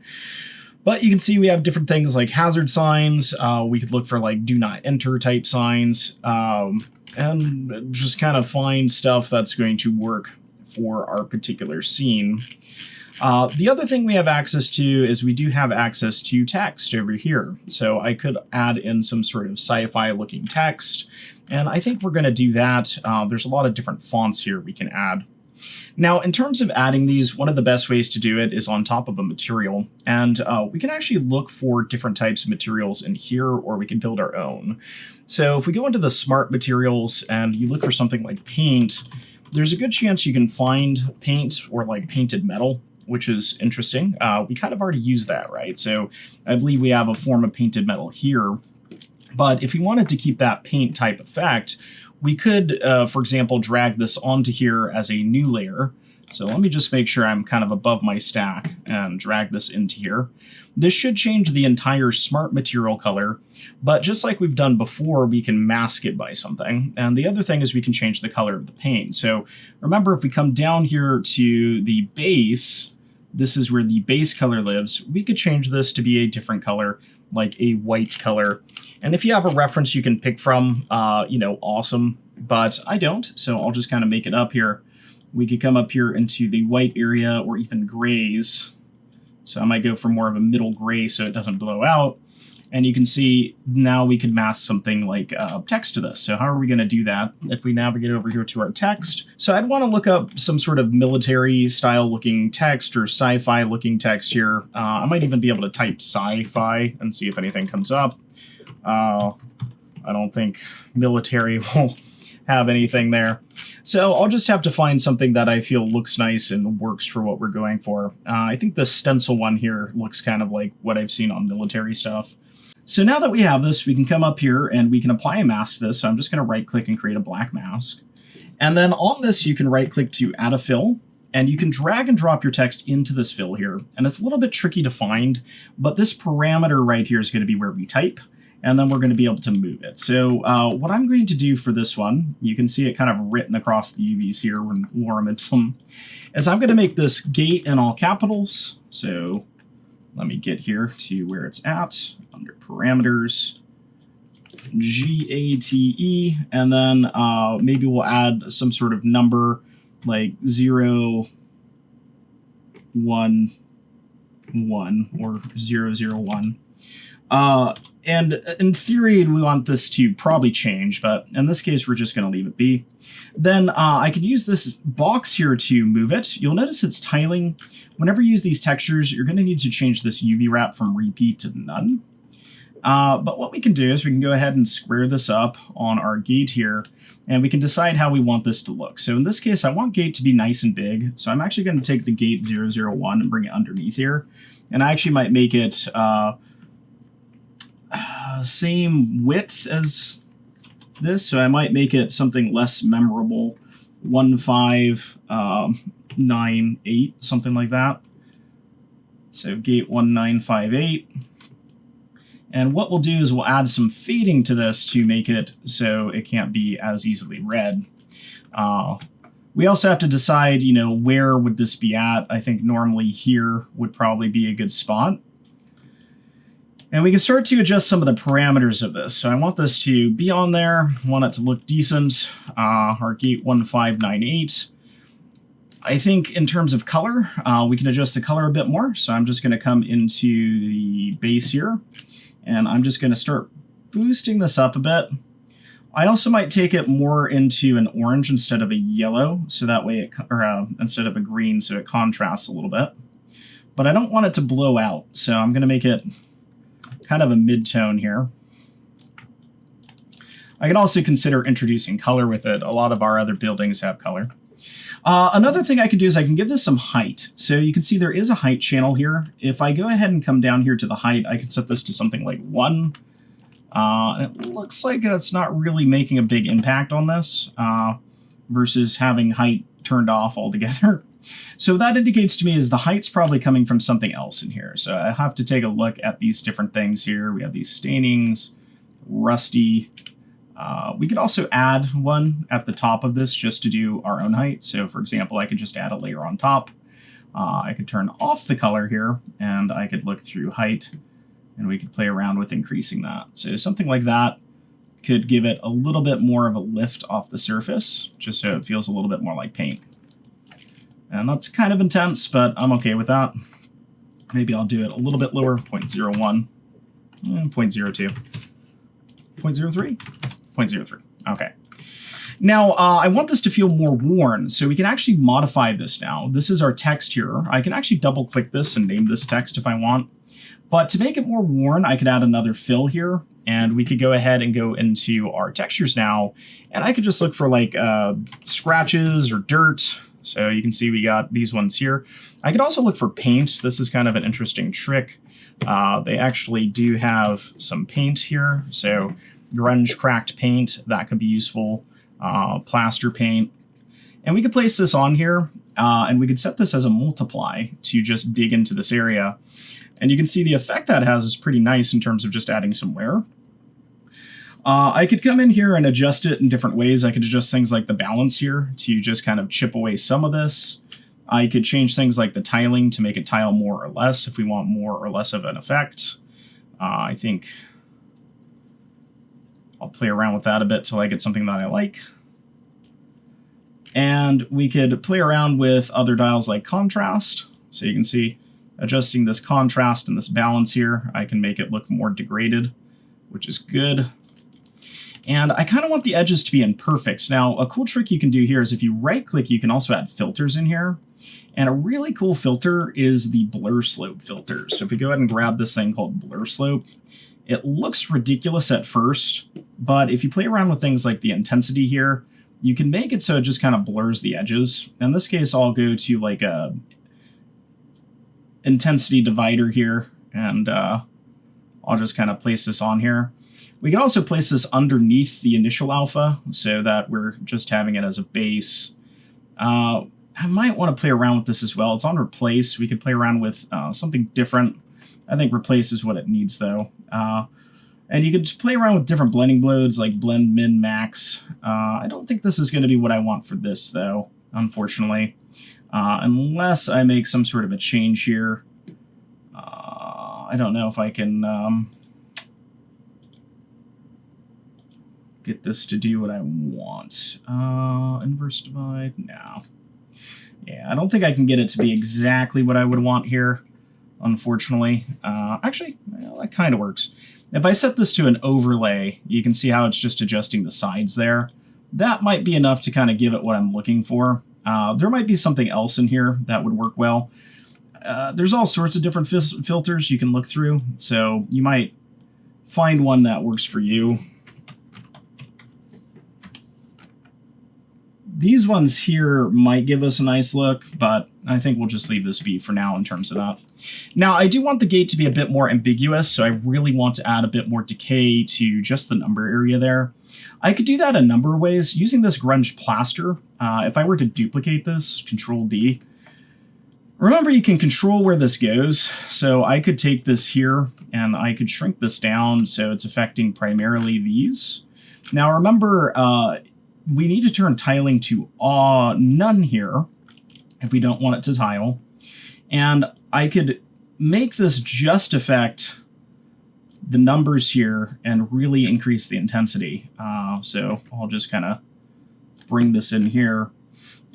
But you can see we have different things like hazard signs. We could look for like do not enter type signs, and just kind of find stuff that's going to work for our particular scene. The other thing we have access to is we do have access to text over here. So I could add in some sort of sci-fi looking text, and I think we're going to do that. There's a lot of different fonts here we can add. Now, in terms of adding these, one of the best ways to do it is on top of a material, and we can actually look for different types of materials in here, or we can build our own. So if we go into the smart materials and you look for something like paint, there's a good chance you can find paint or like painted metal, which is interesting. We kind of already used that, right? So I believe we have a form of painted metal here. But if we wanted to keep that paint type effect, we could, for example, drag this onto here as a new layer. So let me just make sure I'm kind of above my stack and drag this into here. This should change the entire smart material color, but just like we've done before, we can mask it by something. And the other thing is we can change the color of the paint. So remember, if we come down here to the base, this is where the base color lives. We could change this to be a different color, like a white color. And if you have a reference you can pick from, awesome, but I don't, so I'll just kind of make it up here. We could come up here into the white area or even grays. So I might go for more of a middle gray so it doesn't blow out. And you can see now we could mask something like text to this. So how are we going to do that? If we navigate over here to our text. So I'd want to look up some sort of military style looking text or sci-fi looking text here. I might even be able to type sci-fi and see if anything comes up. I don't think military will have anything there. So I'll just have to find something that I feel looks nice and works for what we're going for. I think the stencil one here looks kind of like what I've seen on military stuff. So now that we have this, we can come up here and we can apply a mask to this. So I'm just going to right click and create a black mask. And then on this, you can right click to add a fill, And you can drag and drop your text into this fill here. And it's a little bit tricky to find, but this parameter right here is going to be where we type, and then we're going to be able to move it. So what I'm going to do for this one, you can see it kind of written across the UVs here in lorem ipsum, is I'm going to make this gate in all capitals. So let me get here to where it's at, under parameters, GATE, and then maybe we'll add some sort of number like 0, 1, 1, or 0, 0, 1. And in theory, we want this to probably change, but in this case, we're just going to leave it be. Then I could use this box here to move it. You'll notice it's tiling. Whenever you use these textures, you're going to need to change this UV wrap from repeat to none. But what we can do is we can go ahead and square this up on our gate here, and we can decide how we want this to look. So in this case, I want gate to be nice and big. So I'm actually going to take the gate 001 and bring it underneath here. And I actually might make it same width as this. So I might make it something less memorable, 1598, something like that. So gate 1958. And what we'll do is we'll add some fading to this to make it so it can't be as easily read. We also have to decide, you know, where would this be at? I think normally here would probably be a good spot. And we can start to adjust some of the parameters of this. So I want this to be on there. I want it to look decent. Our gate 1598. I think in terms of color, we can adjust the color a bit more. So I'm just going to come into the base here, and I'm just going to start boosting this up a bit. I also might take it more into an orange instead of a yellow, so that way it, instead of a green, so it contrasts a little bit. But I don't want it to blow out, so I'm going to make it kind of a mid-tone here. I can also consider introducing color with it. A lot of our other buildings have color. Another thing I can do is I can give this some height. So you can see there is a height channel here. If I go ahead and come down here to the height, I can set this to something like 1. And it looks like that's not really making a big impact on this versus having height turned off altogether. So that indicates to me is the height's probably coming from something else in here. So I have to take a look at these different things here. We have these stainings, rusty. We could also add one at the top of this just to do our own height. So for example, I could just add a layer on top. I could turn off the color here, and I could look through height, and we could play around with increasing that. So something like that could give it a little bit more of a lift off the surface, just so it feels a little bit more like paint. And that's kind of intense, but I'm okay with that. Maybe I'll do it a little bit lower, 0.01, and 0.02, 0.03, 0.03. Okay. Now, I want this to feel more worn, so we can actually modify this now. This is our text here. I can actually double-click this and name this text if I want. But to make it more worn, I could add another fill here, and we could go ahead and go into our textures now, and I could just look for like scratches or dirt. So you can see we got these ones here. I could also look for paint. This is kind of an interesting trick. They actually do have some paint here. So grunge cracked paint, that could be useful. Plaster paint. And we could place this on here, and we could set this as a multiply to just dig into this area. And you can see the effect that has is pretty nice in terms of just adding some wear. I could come in here and adjust it in different ways. I could adjust things like the balance here to just kind of chip away some of this. I could change things like the tiling to make it tile more or less if we want more or less of an effect. I think I'll play around with that a bit till I get something that I like. And we could play around with other dials like contrast. So you can see adjusting this contrast and this balance here, I can make it look more degraded, which is good. And I kind of want the edges to be imperfect. Now, a cool trick you can do here is if you right-click, you can also add filters in here. And a really cool filter is the blur slope filter. So if we go ahead and grab this thing called blur slope, it looks ridiculous at first, but if you play around with things like the intensity here, you can make it so it just kind of blurs the edges. In this case, I'll go to like a intensity divider here, and I'll just kind of place this on here. We can also place this underneath the initial alpha so that we're just having it as a base. I might want to play around with this as well. It's on replace. We could play around with something different. I think replace is what it needs, though. And you could just play around with different blending modes, like blend, min, max. I don't think this is going to be what I want for this, though, unfortunately. Unless I make some sort of a change here. I don't know if I can get this to do what I want. Inverse divide? No. Yeah, I don't think I can get it to be exactly what I would want here, unfortunately. Actually, well, that kind of works. If I set this to an overlay, you can see how it's just adjusting the sides there. That might be enough to kind of give it what I'm looking for. There might be something else in here that would work well. There's all sorts of different filters you can look through, so you might find one that works for you. These ones here might give us a nice look, but I think we'll just leave this be for now in terms of that. Now, I do want the gate to be a bit more ambiguous, so I really want to add a bit more decay to just the number area there. I could do that a number of ways using this grunge plaster. If I were to duplicate this, Control D. Remember, you can control where this goes, so I could take this here and I could shrink this down so it's affecting primarily these. Now, remember, we need to turn tiling to none here if we don't want it to tile. And I could make this just affect the numbers here and really increase the intensity. So I'll just kind of bring this in here.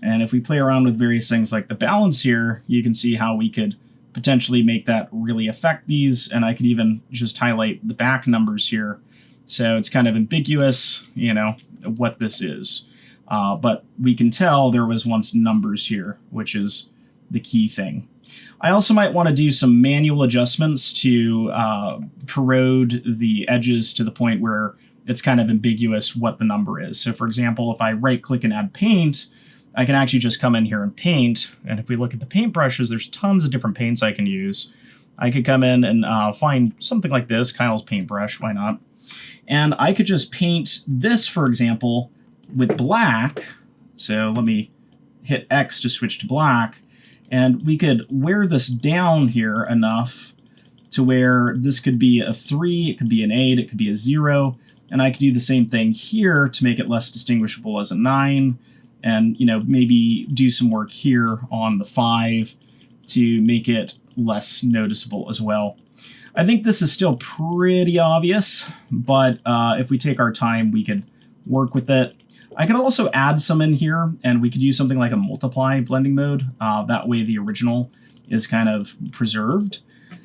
And if we play around with various things like the balance here, you can see how we could potentially make that really affect these. And I could even just highlight the back numbers here. So it's kind of ambiguous, you know, what this is. But we can tell there was once numbers here, which is the key thing. I also might want to do some manual adjustments to corrode the edges to the point where it's kind of ambiguous what the number is. So for example, if I right-click and add paint, I can actually just come in here and paint. And if we look at the paint brushes, there's tons of different paints I can use. I could come in and find something like this, Kyle's paintbrush, why not? And I could just paint this, for example, with black. So let me hit X to switch to black. And we could wear this down here enough to where this could be a 3, it could be an 8, it could be a 0. And I could do the same thing here to make it less distinguishable as a 9. And, you know, maybe do some work here on the 5 to make it less noticeable as well. I think this is still pretty obvious, but if we take our time, we could work with it. I could also add some in here, and we could use something like a multiply blending mode. That way the original is kind of preserved.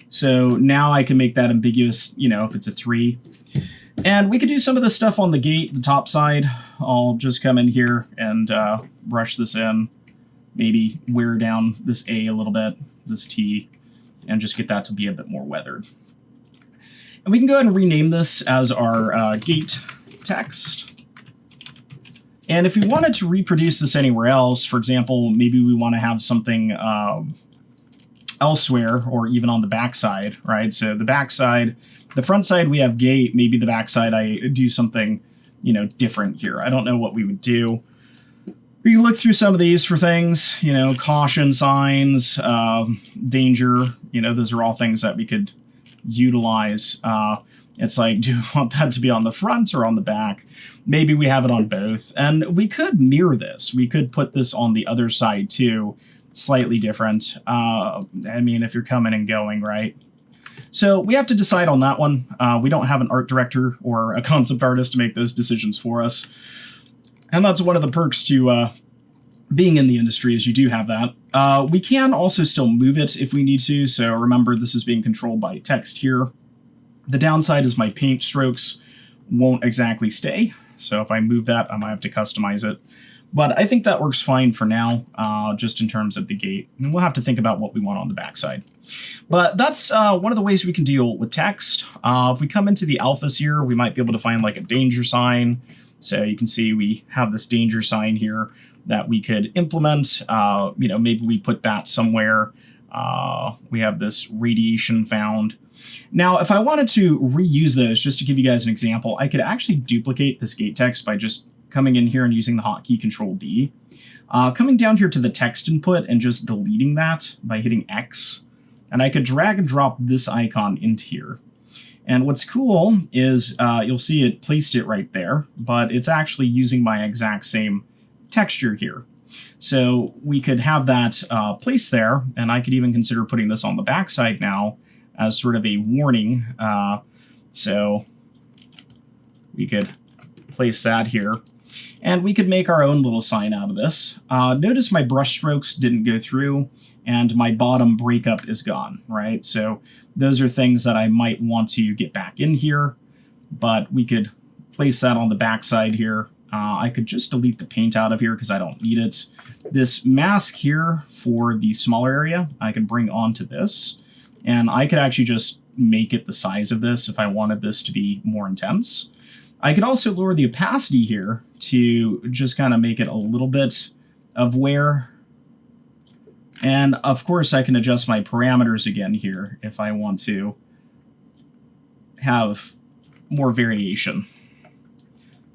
So now I can make that ambiguous, you know, if it's a 3. And we could do some of the stuff on the gate, the top side. I'll just come in here and brush this in, maybe wear down this A a little bit, this T, and just get that to be a bit more weathered. And we can go ahead and rename this as our gate text. And if we wanted to reproduce this anywhere else, for example, maybe we want to have something elsewhere or even on the backside, right? So the backside, the front side we have gate, maybe the backside I do something, you know, different here. I don't know what we would do. We can look through some of these for things, you know, caution signs, danger, you know, those are all things that we could utilize. It's like, do we want that to be on the front or on the back? Maybe we have it on both. And we could mirror this. We could put this on the other side too, slightly different. I mean, if you're coming and going, right? So we have to decide on that one. We don't have an art director or a concept artist to make those decisions for us. And that's one of the perks to being in the industry, is you do have that. We can also still move it if we need to. So remember, this is being controlled by text here. The downside is my paint strokes won't exactly stay. So if I move that, I might have to customize it. But I think that works fine for now, just in terms of the gate. And we'll have to think about what we want on the backside. But that's one of the ways we can deal with text. If we come into the alphas here, we might be able to find like a danger sign. So you can see we have this danger sign here that we could implement. You know, maybe we put that somewhere. We have this radiation found. Now, if I wanted to reuse those, just to give you guys an example, I could actually duplicate this gate text by just coming in here and using the hotkey Control D. Coming down here to the text input and just deleting that by hitting X. And I could drag and drop this icon into here. And what's cool is you'll see it placed it right there, but it's actually using my exact same texture here. So we could have that placed there, and I could even consider putting this on the backside now as sort of a warning. So we could place that here, and we could make our own little sign out of this. Notice my brush strokes didn't go through, and my bottom breakup is gone, right? So those are things that I might want to get back in here, but we could place that on the backside here. I could just delete the paint out of here because I don't need it. This mask here for the smaller area, I could bring onto this, and I could actually just make it the size of this if I wanted this to be more intense. I could also lower the opacity here to just kind of make it a little bit of wear. And of course I can adjust my parameters again here if I want to have more variation.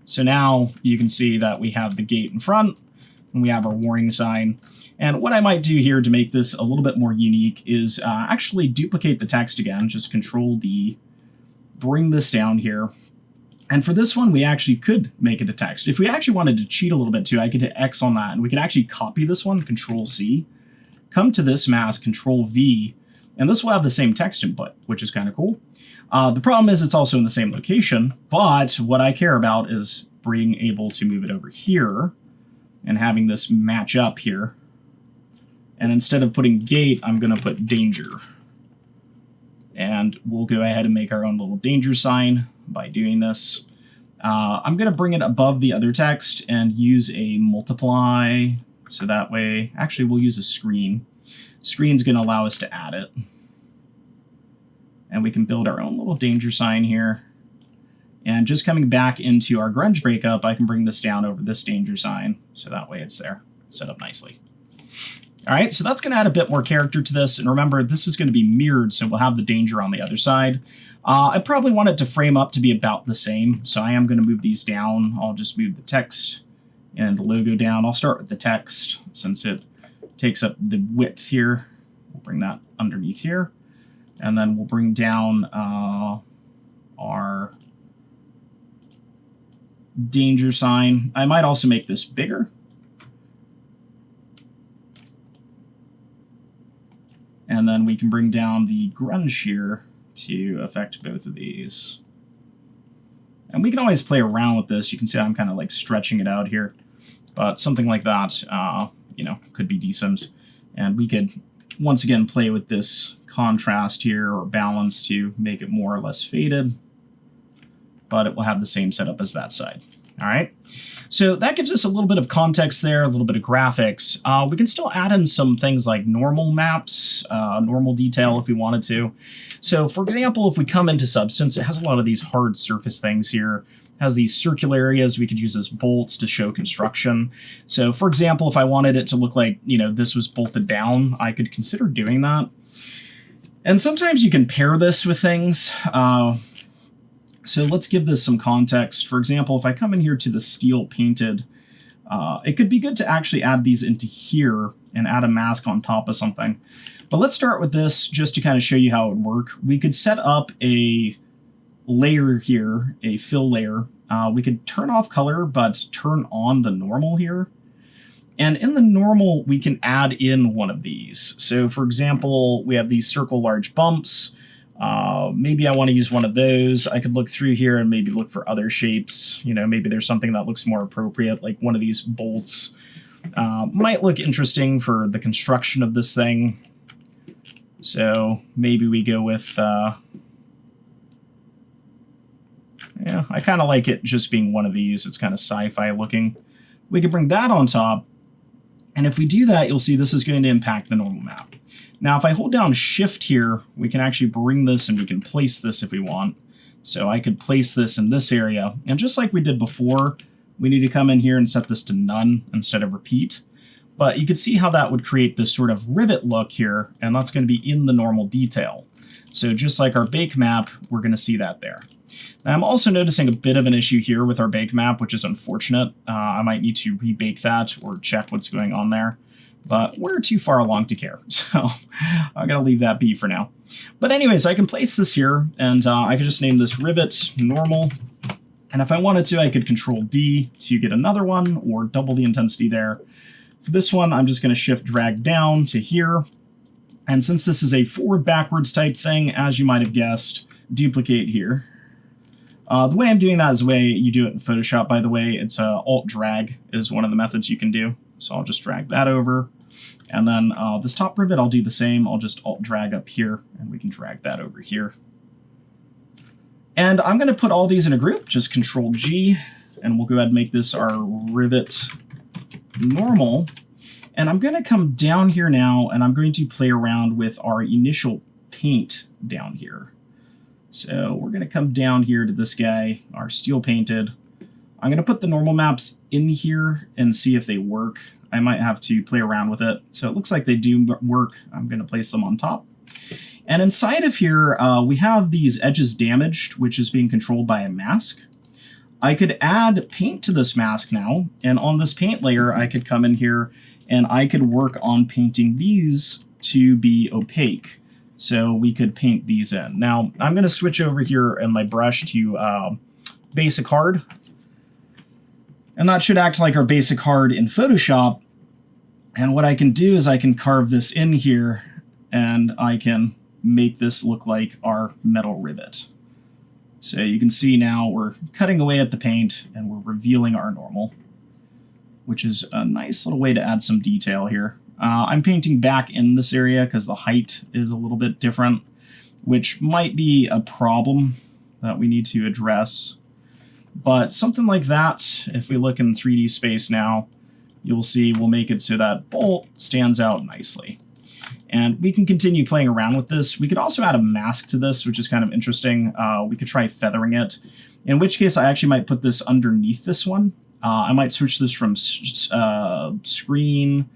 So now you can see that we have the gate in front and we have our warning sign. And what I might do here to make this a little bit more unique is actually duplicate the text again, just Control D, bring this down here. And for this one, we actually could make it a text. If we actually wanted to cheat a little bit too, I could hit X on that and we could actually copy this one, Control C, come to this mask, Control V, and this will have the same text input, which is kind of cool. The problem is it's also in the same location, but what I care about is being able to move it over here and having this match up here. And instead of putting gate, I'm going to put danger. And we'll go ahead and make our own little danger sign by doing this. I'm going to bring it above the other text and use a multiply. So that way, actually, we'll use a screen. Screen's going to allow us to add it. And we can build our own little danger sign here. And just coming back into our grunge breakup, I can bring this down over this danger sign. So that way it's there, set up nicely. All right, so that's going to add a bit more character to this. And remember, this is going to be mirrored, so we'll have the danger on the other side. I probably want it to frame up to be about the same. So I am going to move these down. I'll just move the text and the logo down. I'll start with the text since it takes up the width here. We'll bring that underneath here. And then we'll bring down our danger sign. I might also make this bigger. And then we can bring down the grunge here to affect both of these. And we can always play around with this. You can see I'm kind of like stretching it out here. But something like that, you know, could be decent. And we could, once again, play with this contrast here or balance to make it more or less faded. But it will have the same setup as that side. All right. So that gives us a little bit of context there, a little bit of graphics. We can still add in some things like normal maps, normal detail if we wanted to. So for example, if we come into Substance, it has a lot of these hard surface things here. It has these circular areas we could use as bolts to show construction. So for example, if I wanted it to look like, you know, this was bolted down, I could consider doing that. And sometimes you can pair this with things. So let's give this some context. For example, if I come in here to the steel painted, it could be good to actually add these into here and add a mask on top of something. But let's start with this just to kind of show you how it would work. We could set up a layer here, a fill layer. We could turn off color, but turn on the normal here. And in the normal, we can add in one of these. So for example, we have these circle large bumps. Maybe I want to use one of those. I could look through here and maybe look for other shapes. You know, maybe there's something that looks more appropriate, like one of these bolts. Might look interesting for the construction of this thing. So maybe we go with, yeah, I kind of like it just being one of these. It's kind of sci-fi looking. We can bring that on top. And if we do that, you'll see this is going to impact the normal map. Now, if I hold down Shift here, we can actually bring this and we can place this if we want. So I could place this in this area. And just like we did before, we need to come in here and set this to none instead of repeat. But you can see how that would create this sort of rivet look here, and that's going to be in the normal detail. So just like our bake map, we're going to see that there. Now, I'm also noticing a bit of an issue here with our bake map, which is unfortunate. I might need to rebake that or check what's going on there. But we're too far along to care, so I'm going to leave that be for now. But anyways, I can place this here, and I can just name this rivet normal. And if I wanted to, I could Control D to get another one, or double the intensity there. For this one, I'm just going to shift drag down to here. And since this is a forward-backwards type thing, as you might have guessed, duplicate here. The way I'm doing that is the way you do it in Photoshop, by the way. It's Alt-Drag is one of the methods you can do. So I'll just drag that over. And then this top rivet, I'll do the same. I'll just Alt-Drag up here, and we can drag that over here. And I'm going to put all these in a group, just Control-G, and we'll go ahead and make this our rivet normal. And I'm going to come down here now, and I'm going to play around with our initial paint down here. So we're going to come down here to this guy, our steel painted. I'm going to put the normal maps in here and see if they work. I might have to play around with it. So it looks like they do work. I'm going to place them on top. And inside of here, we have these edges damaged, which is being controlled by a mask. I could add paint to this mask now. And on this paint layer, I could come in here and I could work on painting these to be opaque. So we could paint these in. Now, I'm going to switch over here in my brush to basic hard. And that should act like our basic hard in Photoshop. And what I can do is I can carve this in here, and I can make this look like our metal rivet. So you can see now we're cutting away at the paint, and we're revealing our normal, which is a nice little way to add some detail here. I'm painting back in this area because the height is a little bit different, which might be a problem that we need to address. But something like that, if we look in 3D space now, you'll see we'll make it so that bolt stands out nicely. And we can continue playing around with this. We could also add a mask to this, which is kind of interesting. We could try feathering it, in which case I actually might put this underneath this one. I might switch this from screen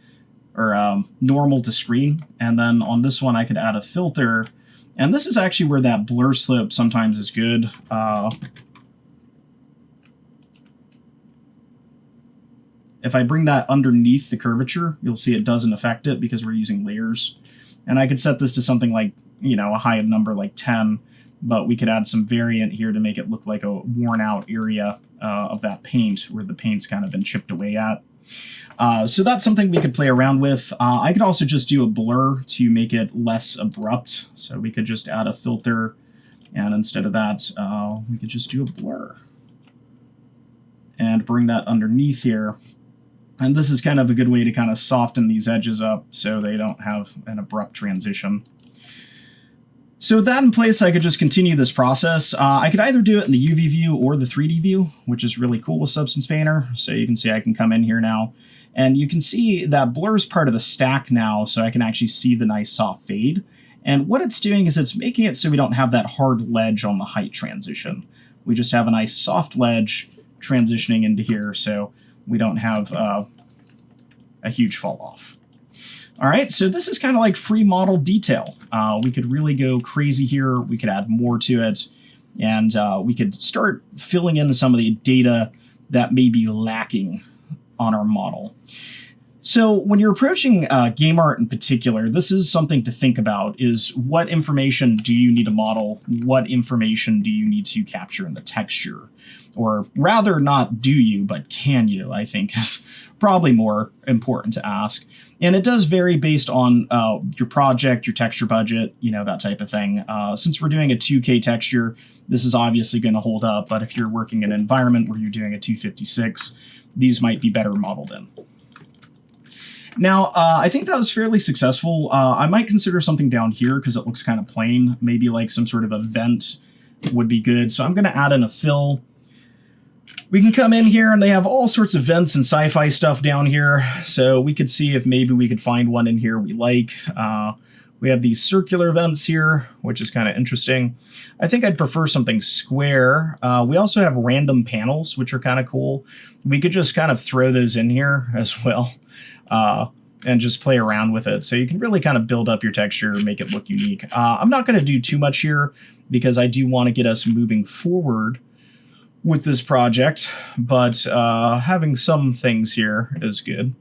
or normal to screen. And then on this one, I could add a filter. And this is actually where that blur slip sometimes is good. If I bring that underneath the curvature, you'll see it doesn't affect it because we're using layers. And I could set this to something like, you know, a high number like 10, but we could add some variant here to make it look like a worn out area of that paint where the paint's kind of been chipped away at. So that's something we could play around with. I could also just do a blur to make it less abrupt. So we could just add a filter, and instead of that, we could just do a blur and bring that underneath here. And this is kind of a good way to kind of soften these edges up so they don't have an abrupt transition. So with that in place, I could just continue this process. I could either do it in the UV view or the 3D view, which is really cool with Substance Painter. So you can see I can come in here now, and you can see that blurs part of the stack now, so I can actually see the nice soft fade. And what it's doing is it's making it so we don't have that hard ledge on the height transition. We just have a nice soft ledge transitioning into here, so we don't have a huge fall off. All right, so this is kind of like free model detail. We could really go crazy here. We could add more to it, and we could start filling in some of the data that may be lacking on our model. So when you're approaching game art in particular, this is something to think about, is what information do you need to model? What information do you need to capture in the texture? Or rather, not do you, but can you, I think is probably more important to ask. And it does vary based on your project, your texture budget, you know, that type of thing. Since we're doing a 2K texture, this is obviously going to hold up. But if you're working in an environment where you're doing a 256, these might be better modeled in. Now, I think that was fairly successful. I might consider something down here because it looks kind of plain. Maybe like some sort of a vent would be good. So I'm going to add in a fill. We can come in here and they have all sorts of vents and sci-fi stuff down here. So we could see if maybe we could find one in here we like. We have these circular vents here, which is kind of interesting. I think I'd prefer something square. We also have random panels, which are kind of cool. We could just kind of throw those in here as well. and just play around with it. So you can really kind of build up your texture and make it look unique. I'm not going to do too much here because I do want to get us moving forward with this project, but having some things here is good.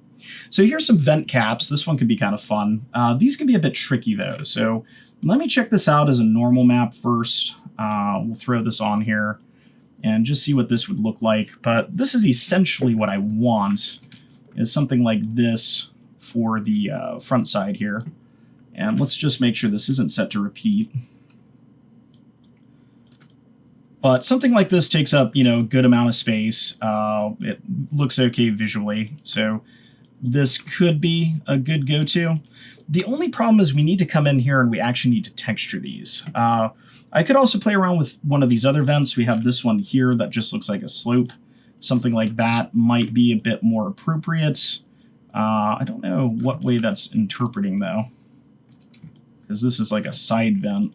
So here's some vent caps. This one could be kind of fun. These can be a bit tricky though. So let me check this out as a normal map first. We'll throw this on here and just see what this would look like. But this is essentially what I want, is something like this for the front side here. And let's just make sure this isn't set to repeat. But something like this takes up, a good amount of space. It looks okay visually, so this could be a good go-to. The only problem is we need to come in here and we actually need to texture these. I could also play around with one of these other vents. We have this one here that just looks like a slope. Something like that might be a bit more appropriate. I don't know what way that's interpreting, though, because this is like a side vent.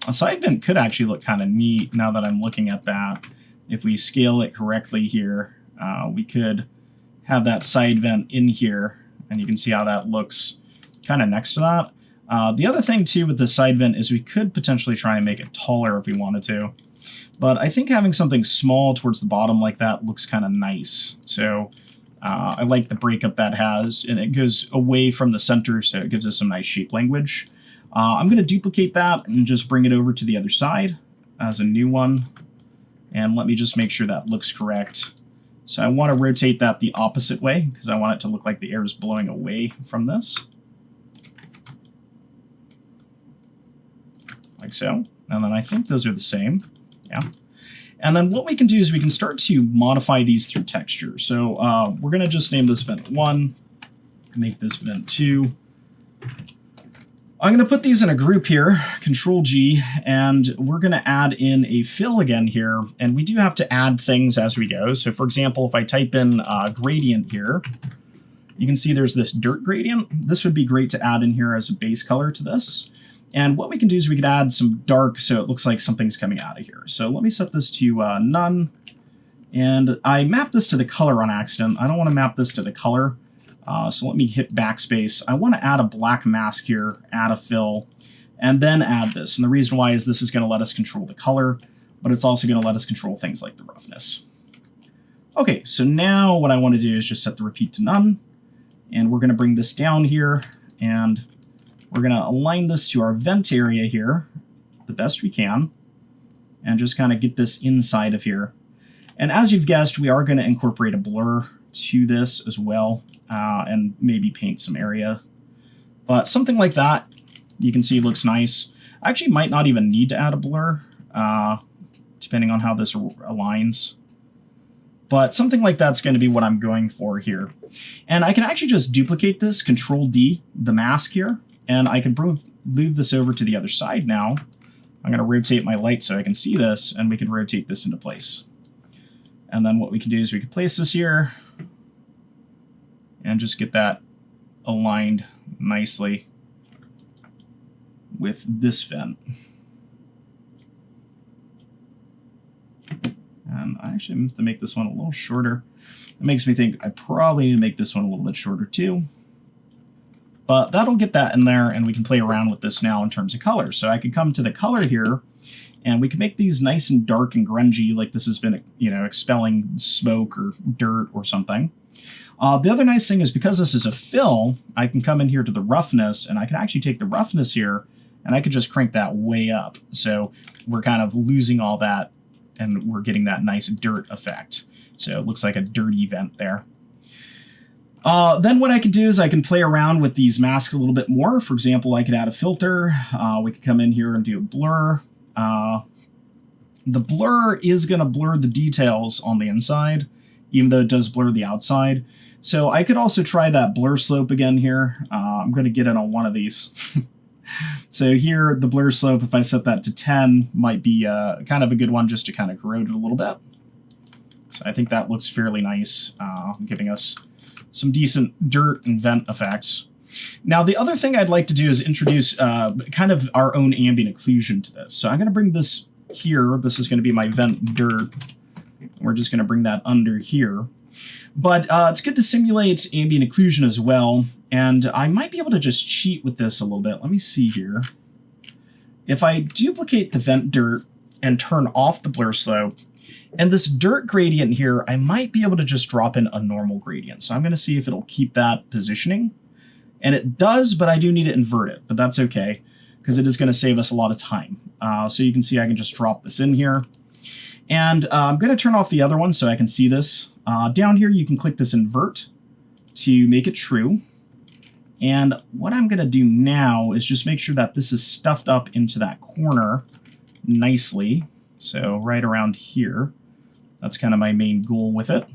A side vent could actually look kind of neat now that I'm looking at that. If we scale it correctly here, we could have that side vent in here, and you can see how that looks kind of next to that. The other thing, too, with the side vent is we could potentially try and make it taller if we wanted to. But I think having something small towards the bottom like that looks kind of nice. So I like the breakup that has, and it goes away from the center, so it gives us some nice shape language. I'm going to duplicate that and just bring it over to the other side as a new one. And let me just make sure that looks correct. So I want to rotate that the opposite way because I want it to look like the air is blowing away from this. Like so. And then I think those are the same. Yeah. And then what we can do is we can start to modify these through texture. So we're going to just name this vent 1, make this vent 2. I'm going to put these in a group here, Control G, and we're going to add in a fill again here. And we do have to add things as we go. So for example, if I type in gradient here, you can see there's this dirt gradient. This would be great to add in here as a base color to this. And what we can do is we could add some dark so it looks like something's coming out of here. So let me set this to none. And I mapped this to the color on accident. I don't want to map this to the color. So let me hit backspace. I want to add a black mask here, add a fill, and then add this. And the reason why is this is going to let us control the color, but it's also going to let us control things like the roughness. Okay, so now what I want to do is just set the repeat to none. And we're going to bring this down here, and we're going to align this to our vent area here the best we can, and just kind of get this inside of here. And as you've guessed, we are going to incorporate a blur to this as well. And maybe paint some area. But something like that, you can see looks nice. I actually might not even need to add a blur, depending on how this aligns. But something like that's going to be what I'm going for here. And I can actually just duplicate this, Control D, the mask here, and I can move this over to the other side now. I'm going to rotate my light so I can see this, and we can rotate this into place. And then what we can do is we can place this here, and just get that aligned nicely with this vent. And I actually have to make this one a little shorter. It makes me think I probably need to make this one a little bit shorter too. But that'll get that in there, and we can play around with this now in terms of color. So I could come to the color here, and we can make these nice and dark and grungy, like this has been, expelling smoke or dirt or something. The other nice thing is because this is a fill, I can come in here to the roughness, and I can actually take the roughness here, and I could just crank that way up. So we're kind of losing all that, and we're getting that nice dirt effect. So it looks like a dirty vent there. Then what I can do is I can play around with these masks a little bit more. For example, I could add a filter. We could come in here and do a blur. The blur is going to blur the details on the inside, even though it does blur the outside. So I could also try that blur slope again here. I'm going to get it on one of these. So here, the blur slope, if I set that to 10, might be kind of a good one just to kind of corrode it a little bit. So I think that looks fairly nice, giving us some decent dirt and vent effects. Now, the other thing I'd like to do is introduce kind of our own ambient occlusion to this. So I'm going to bring this here. This is going to be my vent dirt. We're just going to bring that under here. But it's good to simulate ambient occlusion as well. And I might be able to just cheat with this a little bit. Let me see here. If I duplicate the vent dirt and turn off the blur slope, and this dirt gradient here, I might be able to just drop in a normal gradient. So I'm going to see if it'll keep that positioning. And it does, but I do need to invert it. But that's okay, because it is going to save us a lot of time. So you can see I can just drop this in here. And I'm going to turn off the other one so I can see this. Down here, you can click this invert to make it true. And what I'm going to do now is just make sure that this is stuffed up into that corner nicely. So right around here. That's kind of my main goal with it.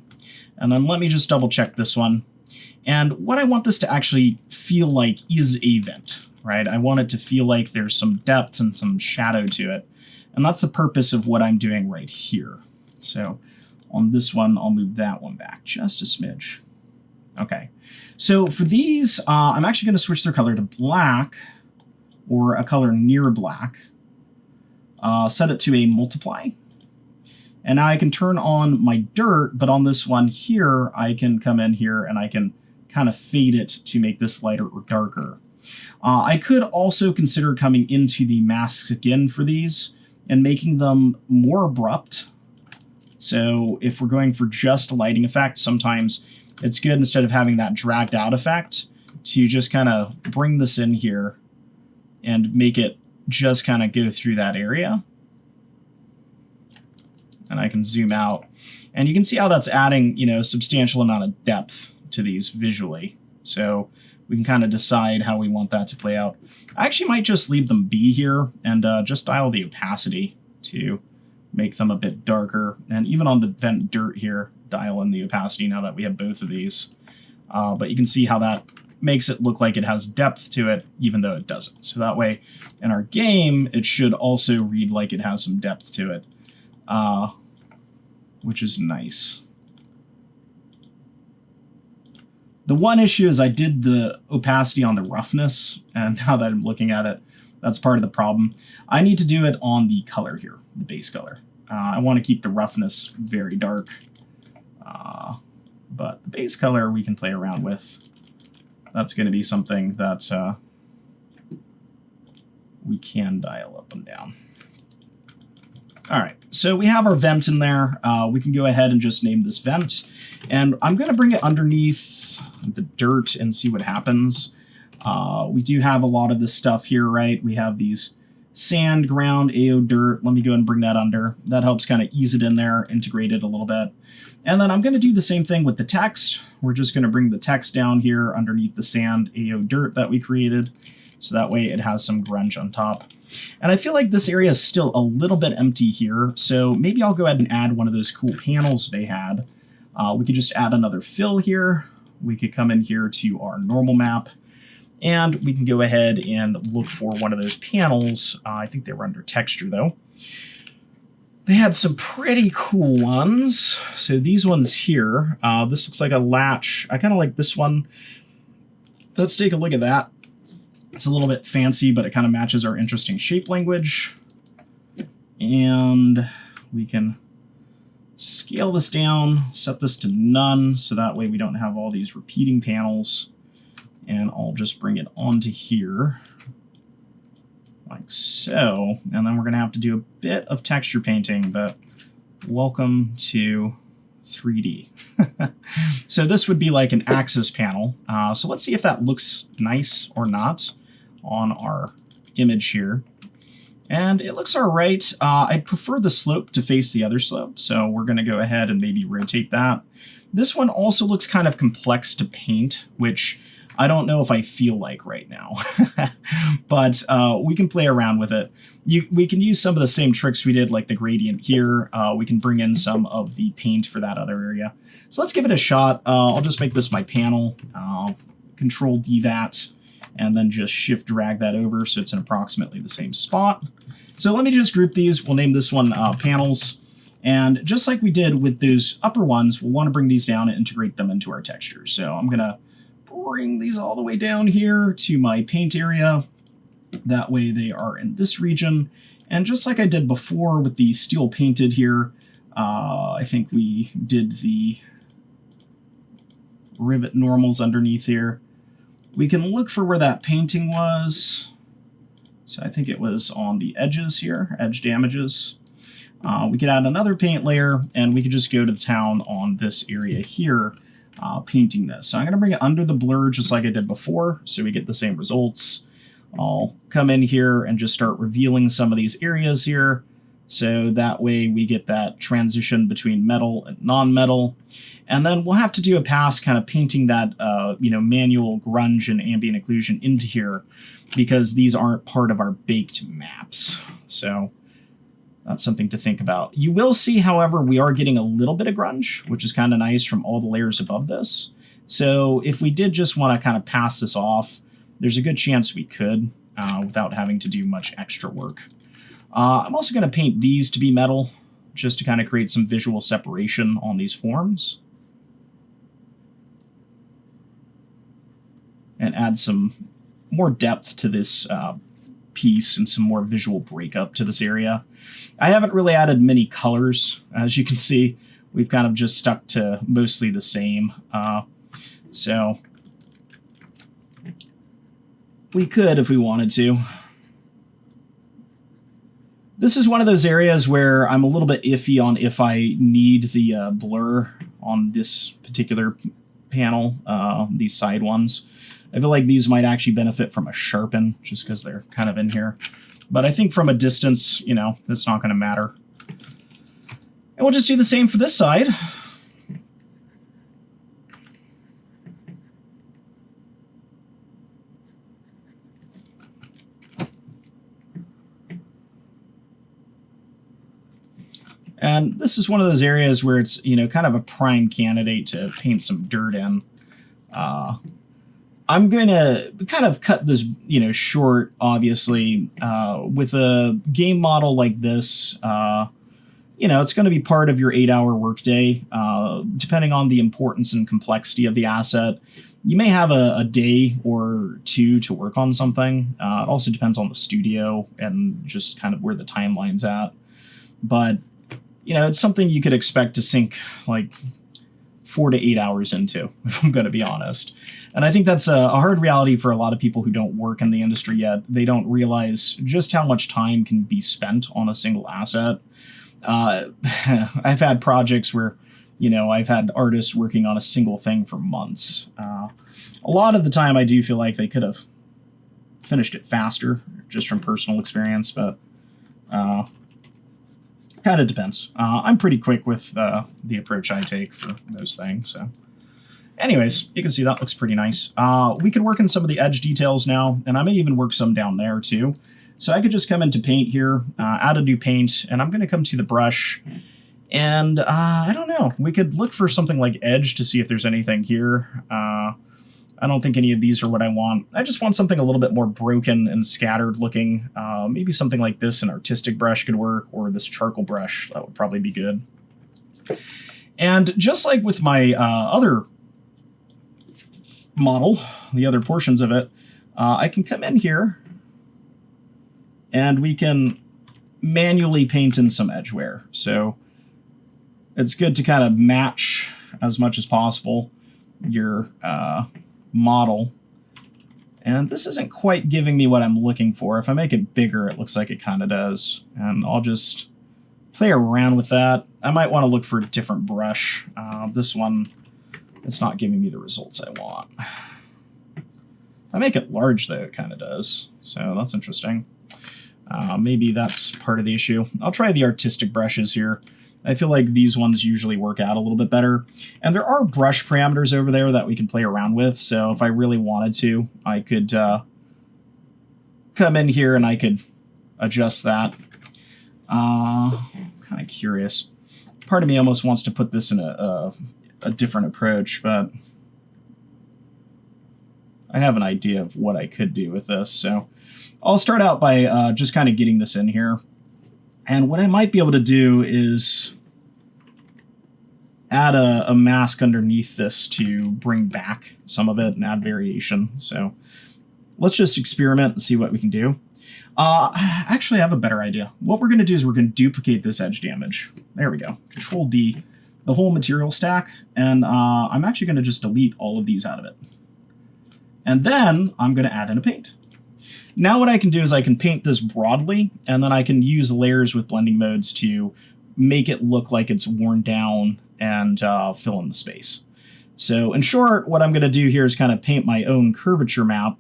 And then let me just double check this one. And what I want this to actually feel like is a vent, right? I want it to feel like there's some depth and some shadow to it. And that's the purpose of what I'm doing right here. So on this one, I'll move that one back just a smidge. Okay. So for these, I'm actually going to switch their color to black, or a color near black. Set it to a multiply. And now I can turn on my dirt, but on this one here, I can come in here and I can kind of fade it to make this lighter or darker. I could also consider coming into the masks again for these and making them more abrupt. So if we're going for just a lighting effect, sometimes it's good, instead of having that dragged out effect, to just kind of bring this in here and make it just kind of go through that area. And I can zoom out, and you can see how that's adding, you know, a substantial amount of depth to these visually. So we can kind of decide how we want that to play out. I actually might just leave them be here and just dial the opacity to make them a bit darker. And even on the vent dirt here, dial in the opacity now that we have both of these. But you can see how that makes it look like it has depth to it, even though it doesn't. So that way, in our game, it should also read like it has some depth to it, which is nice. The one issue is I did the opacity on the roughness, and now that I'm looking at it, that's part of the problem. I need to do it on the color here, the base color. I want to keep the roughness very dark, but the base color we can play around with. That's going to be something that we can dial up and down. All right, so we have our vent in there. We can go ahead and just name this vent. And I'm going to bring it underneath the dirt and see what happens. We do have a lot of this stuff here, right? We have these sand, ground, AO, dirt. Let me go and bring that under. That helps kind of ease it in there, integrate it a little bit. And then I'm going to do the same thing with the text. We're just going to bring the text down here underneath the sand, AO, dirt that we created. So that way it has some grunge on top. And I feel like this area is still a little bit empty here. So maybe I'll go ahead and add one of those cool panels they had. We could just add another fill here. We could come in here to our normal map. And we can go ahead and look for one of those panels. I think they were under texture, though. They had some pretty cool ones. So these ones here, this looks like a latch. I kind of like this one. Let's take a look at that. It's a little bit fancy, but it kind of matches our interesting shape language. And we can scale this down, set this to none, so that way we don't have all these repeating panels. And I'll just bring it onto here, like so. And then we're going to have to do a bit of texture painting, but welcome to 3D. So this would be like an axis panel. So let's see if that looks nice or not on our image here. And it looks all right. I'd prefer the slope to face the other slope, so we're going to go ahead and maybe rotate that. This one also looks kind of complex to paint, which I don't know if I feel like right now, but we can play around with it. We can use some of the same tricks we did, like the gradient here. We can bring in some of the paint for that other area. So let's give it a shot. I'll just make this my panel, Control D that, and then just Shift drag that over so it's in approximately the same spot. So let me just group these. We'll name this one panels. And just like we did with those upper ones, we'll want to bring these down and integrate them into our texture. So I'm going to bring these all the way down here to my paint area. That way they are in this region. And just like I did before with the steel painted here, I think we did the rivet normals underneath here. We can look for where that painting was. So I think it was on the edges here, edge damages. We could add another paint layer, and we could just go to the town on this area here, painting this. So I'm going to bring it under the blur just like I did before, so we get the same results. I'll come in here and just start revealing some of these areas here. So that way we get that transition between metal and non-metal. And then we'll have to do a pass kind of painting that, manual grunge and ambient occlusion into here, because these aren't part of our baked maps. So that's something to think about. You will see, however, we are getting a little bit of grunge, which is kind of nice from all the layers above this. So if we did just want to kind of pass this off, there's a good chance we could without having to do much extra work. I'm also going to paint these to be metal, just to kind of create some visual separation on these forms. And add some more depth to this piece and some more visual breakup to this area. I haven't really added many colors. As you can see, we've kind of just stuck to mostly the same. So we could if we wanted to. This is one of those areas where I'm a little bit iffy on if I need the blur on this particular panel, these side ones. I feel like these might actually benefit from a sharpen, just because they're kind of in here. But I think from a distance, it's not going to matter. And we'll just do the same for this side. And this is one of those areas where it's, kind of a prime candidate to paint some dirt in. I'm going to kind of cut this, short, obviously. With a game model like this, it's going to be part of your 8-hour workday. Depending on the importance and complexity of the asset, you may have a day or two to work on something. It also depends on the studio and just kind of where the timeline's at. But it's something you could expect to sink like 4 to 8 hours into, if I'm going to be honest. And I think that's a hard reality for a lot of people who don't work in the industry yet. They don't realize just how much time can be spent on a single asset. I've had projects where, I've had artists working on a single thing for months. A lot of the time I do feel like they could have finished it faster, just from personal experience, but kind of depends. I'm pretty quick with the approach I take for those things. So anyways, you can see that looks pretty nice. We can work in some of the edge details now, and I may even work some down there too. So I could just come into paint here, add a new paint, and I'm going to come to the brush. And I don't know, we could look for something like edge to see if there's anything here. I don't think any of these are what I want. I just want something a little bit more broken and scattered looking. Maybe something like this, an artistic brush could work, or this charcoal brush. That would probably be good. And just like with my other model, the other portions of it, I can come in here and we can manually paint in some edge wear. So it's good to kind of match as much as possible your model. And this isn't quite giving me what I'm looking for. If I make it bigger, it looks like it kind of does. And I'll just play around with that. I might want to look for a different brush. This one, it's not giving me the results I want. If I make it large, though, it kind of does. So that's interesting. Maybe that's part of the issue. I'll try the artistic brushes here. I feel like these ones usually work out a little bit better. And there are brush parameters over there that we can play around with. So if I really wanted to, I could come in here and I could adjust that. Kind of curious. Part of me almost wants to put this in a different approach, but I have an idea of what I could do with this. So I'll start out by just kind of getting this in here. And what I might be able to do is add a mask underneath this to bring back some of it and add variation. So let's just experiment and see what we can do. Actually, I have a better idea. What we're going to do is we're going to duplicate this edge damage. There we go. Control D. the whole material stack, and I'm actually going to just delete all of these out of it. And then I'm going to add in a paint. Now what I can do is I can paint this broadly, and then I can use layers with blending modes to make it look like it's worn down and fill in the space. So in short, what I'm going to do here is kind of paint my own curvature map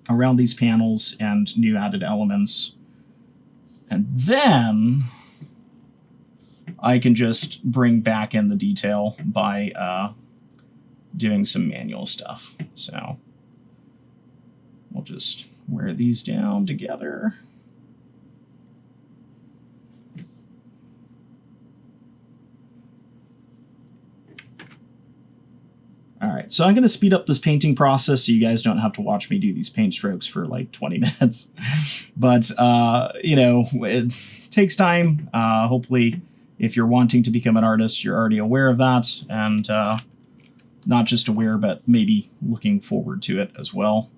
around these panels and new added elements. And then I can just bring back in the detail by doing some manual stuff. So we'll just wear these down together. All right, so I'm going to speed up this painting process so you guys don't have to watch me do these paint strokes for like 20 minutes. But, you know, it takes time. Hopefully, if you're wanting to become an artist, you're already aware of that. And not just aware, but maybe looking forward to it as well.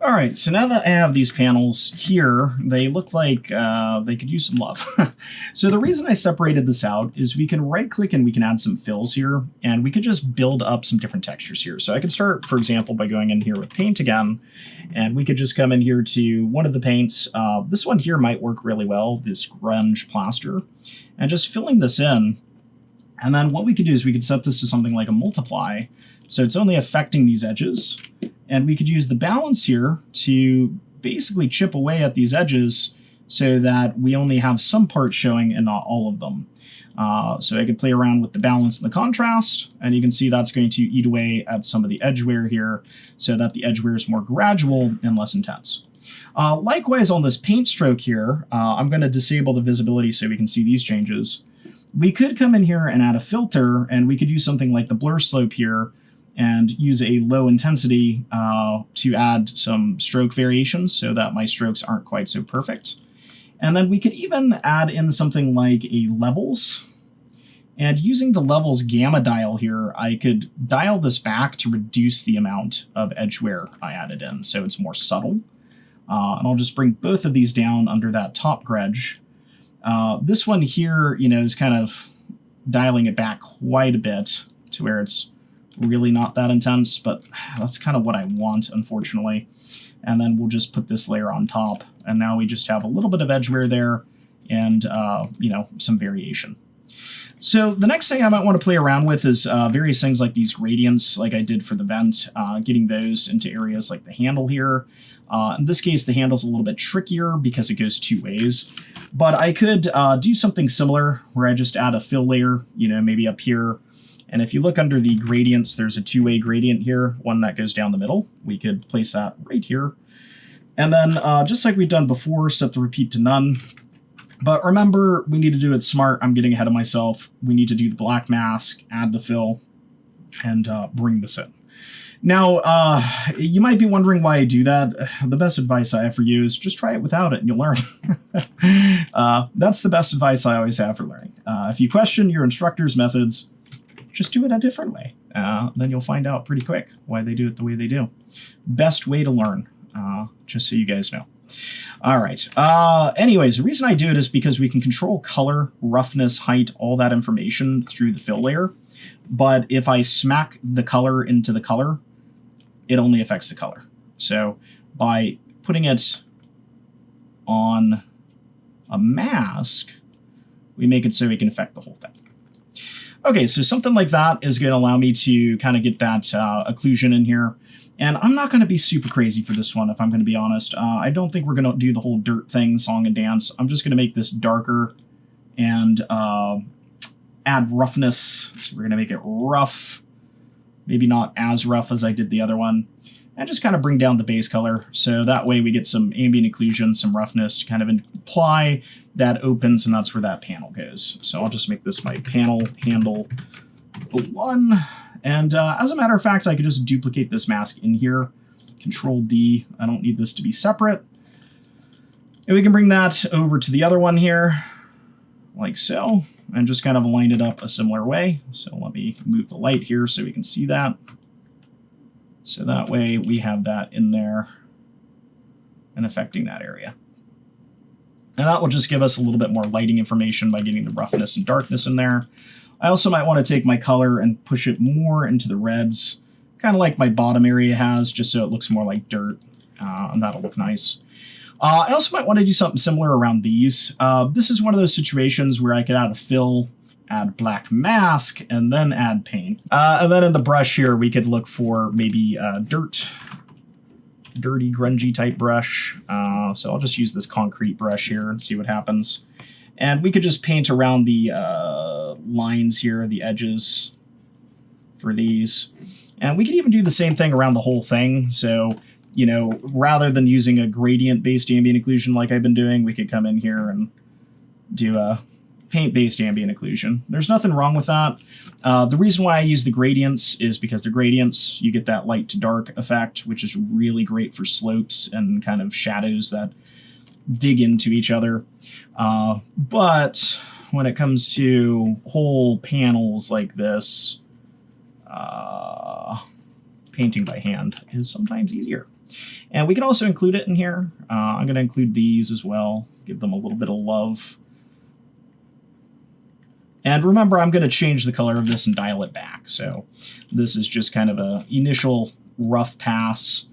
All right, so now that I have these panels here, they look like they could use some love. So the reason I separated this out is we can right-click and we can add some fills here, and we could just build up some different textures here. So I could start, for example, by going in here with paint again, and we could just come in here to one of the paints. This one here might work really well, this grunge plaster, and just filling this in. And then what we could do is we could set this to something like a multiply, so it's only affecting these edges. And we could use the balance here to basically chip away at these edges so that we only have some parts showing and not all of them. So I could play around with the balance and the contrast, and you can see that's going to eat away at some of the edge wear here so that the edge wear is more gradual and less intense. Likewise on this paint stroke here, I'm going to disable the visibility so we can see these changes. We could come in here and add a filter, and we could use something like the blur slope here and use a low intensity to add some stroke variations so that my strokes aren't quite so perfect. And then we could even add in something like a levels. And using the levels gamma dial here, I could dial this back to reduce the amount of edge wear I added in, so it's more subtle. And I'll just bring both of these down under that top gredge. This one here, you know, is kind of dialing it back quite a bit to where it's really not that intense, but that's kind of what I want, unfortunately. And then we'll just put this layer on top, and now we just have a little bit of edge wear there and, you know, some variation. So the next thing I might want to play around with is various things like these gradients, like I did for the vent, getting those into areas like the handle here. In this case, the handle's a little bit trickier because it goes two ways. But I could do something similar where I just add a fill layer, you know, maybe up here. And if you look under the gradients, there's a two-way gradient here, one that goes down the middle. We could place that right here. And then just like we've done before, set the repeat to none. But remember, we need to do it smart. I'm getting ahead of myself. We need to do the black mask, add the fill, and bring this in. Now, you might be wondering why I do that. The best advice I have for you is just try it without it and you'll learn. That's the best advice I always have for learning. If you question your instructor's methods, just do it a different way. Then you'll find out pretty quick why they do it the way they do. Best way to learn, just so you guys know. All right. Anyways, the reason I do it is because we can control color, roughness, height, all that information through the fill layer. But if I smack the color into the color, it only affects the color. So by putting it on a mask, we make it so we can affect the whole thing. Okay, so something like that is going to allow me to kind of get that occlusion in here. And I'm not going to be super crazy for this one, if I'm going to be honest. I don't think we're going to do the whole dirt thing, song and dance. I'm just going to make this darker and add roughness. So we're going to make it rough, maybe not as rough as I did the other one. And just kind of bring down the base color. So that way we get some ambient occlusion, some roughness to kind of imply that opens, and that's where that panel goes. So I'll just make this my panel handle 1. And as a matter of fact, I could just duplicate this mask in here. Control D. I don't need this to be separate. And we can bring that over to the other one here, like so, and just kind of line it up a similar way. So let me move the light here so we can see that. So that way we have that in there and affecting that area. And that will just give us a little bit more lighting information by getting the roughness and darkness in there. I also might want to take my color and push it more into the reds, kind of like my bottom area has, just so it looks more like dirt, and that'll look nice. I also might want to do something similar around these. This is one of those situations where I could add a fill, add black mask, and then add paint. And then in the brush here, we could look for maybe dirty, grungy type brush. So I'll just use this concrete brush here and see what happens. And we could just paint around the lines here, the edges for these. And we could even do the same thing around the whole thing. So, you know, rather than using a gradient-based ambient occlusion like I've been doing, we could come in here and do a paint-based ambient occlusion. There's nothing wrong with that. The reason why I use the gradients is because the gradients, you get that light to dark effect, which is really great for slopes and kind of shadows that dig into each other. But when it comes to whole panels like this, painting by hand is sometimes easier. And we can also include it in here. I'm going to include these as well, give them a little bit of love. And remember, I'm going to change the color of this and dial it back. So this is just kind of an initial rough pass,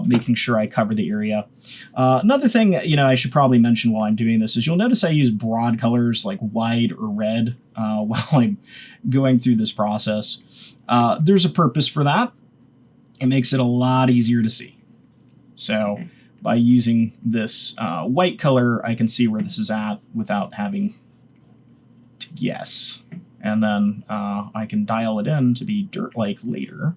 making sure I cover the area. Another thing, you know, I should probably mention while I'm doing this is you'll notice I use broad colors like white or red while I'm going through this process. There's a purpose for that. It makes it a lot easier to see. So by using this white color, I can see where this is at without having to guess. And then I can dial it in to be dirt-like later.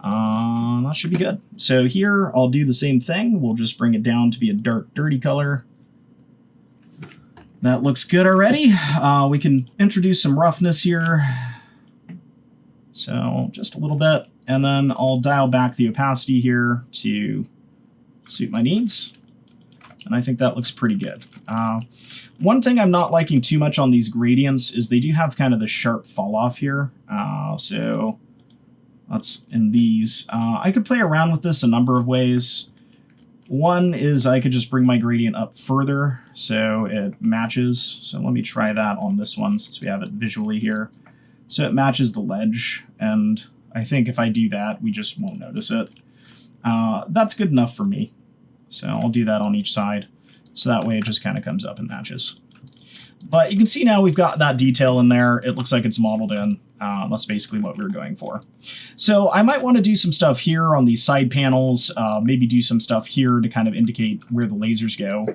That should be good. So here, I'll do the same thing. We'll just bring it down to be a dark, dirty color. That looks good already. We can introduce some roughness here. So just a little bit. And then I'll dial back the opacity here to suit my needs. And I think that looks pretty good. One thing I'm not liking too much on these gradients is they do have kind of the sharp fall off here. So that's in these. I could play around with this a number of ways. One is I could just bring my gradient up further so it matches. So let me try that on this one since we have it visually here. So it matches the ledge, and I think if I do that, we just won't notice it. That's good enough for me. So I'll do that on each side. So that way it just kind of comes up and matches. But you can see now we've got that detail in there. It looks like it's modeled in. That's basically what we were going for. So I might want to do some stuff here on these side panels, maybe do some stuff here to kind of indicate where the lasers go.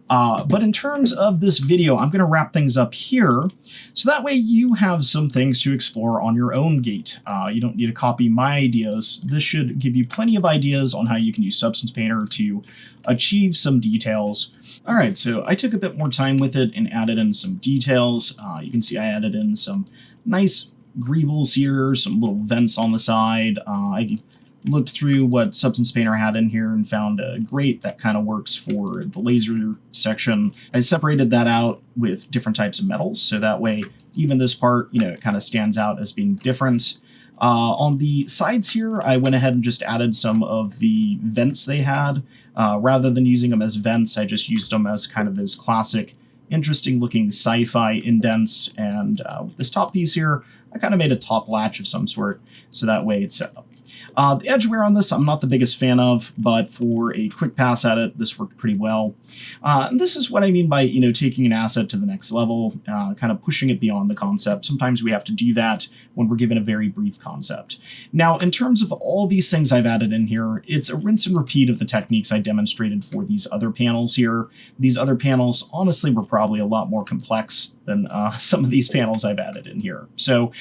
But in terms of this video, I'm going to wrap things up here. So that way you have some things to explore on your own gate. You don't need to copy my ideas. This should give you plenty of ideas on how you can use Substance Painter to achieve some details. All right, so I took a bit more time with it and added in some details. You can see I added in some nice greebles here, some little vents on the side. I looked through what Substance Painter had in here and found a grate that kind of works for the laser section. I separated that out with different types of metals, so that way even this part, you know, it kind of stands out as being different. On the sides here, I went ahead and just added some of the vents they had. Rather than using them as vents, I just used them as kind of those classic, interesting looking sci-fi indents. And with this top piece here, I kind of made a top latch of some sort, so that way it's set up. The edge wear on this I'm not the biggest fan of, but for a quick pass at it, this worked pretty well. And this is what I mean by, you know, taking an asset to the next level, kind of pushing it beyond the concept. Sometimes we have to do that when we're given a very brief concept. Now, in terms of all these things I've added in here, it's a rinse and repeat of the techniques I demonstrated for these other panels here. These other panels, honestly, were probably a lot more complex than some of these panels I've added in here. So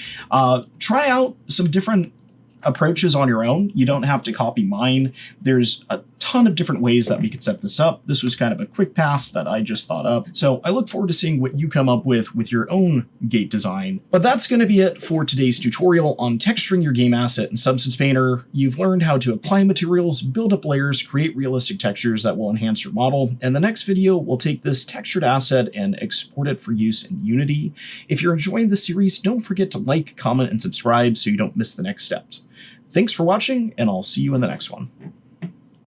try out some different approaches on your own. You don't have to copy mine. There's a ton of different ways that we could set this up. This was kind of a quick pass that I just thought up. So I look forward to seeing what you come up with your own gate design. But that's going to be it for today's tutorial on texturing your game asset in Substance Painter. You've learned how to apply materials, build up layers, create realistic textures that will enhance your model. And the next video, we'll take this textured asset and export it for use in Unity. If you're enjoying this series, don't forget to like, comment, and subscribe so you don't miss the next steps. Thanks for watching, and I'll see you in the next one.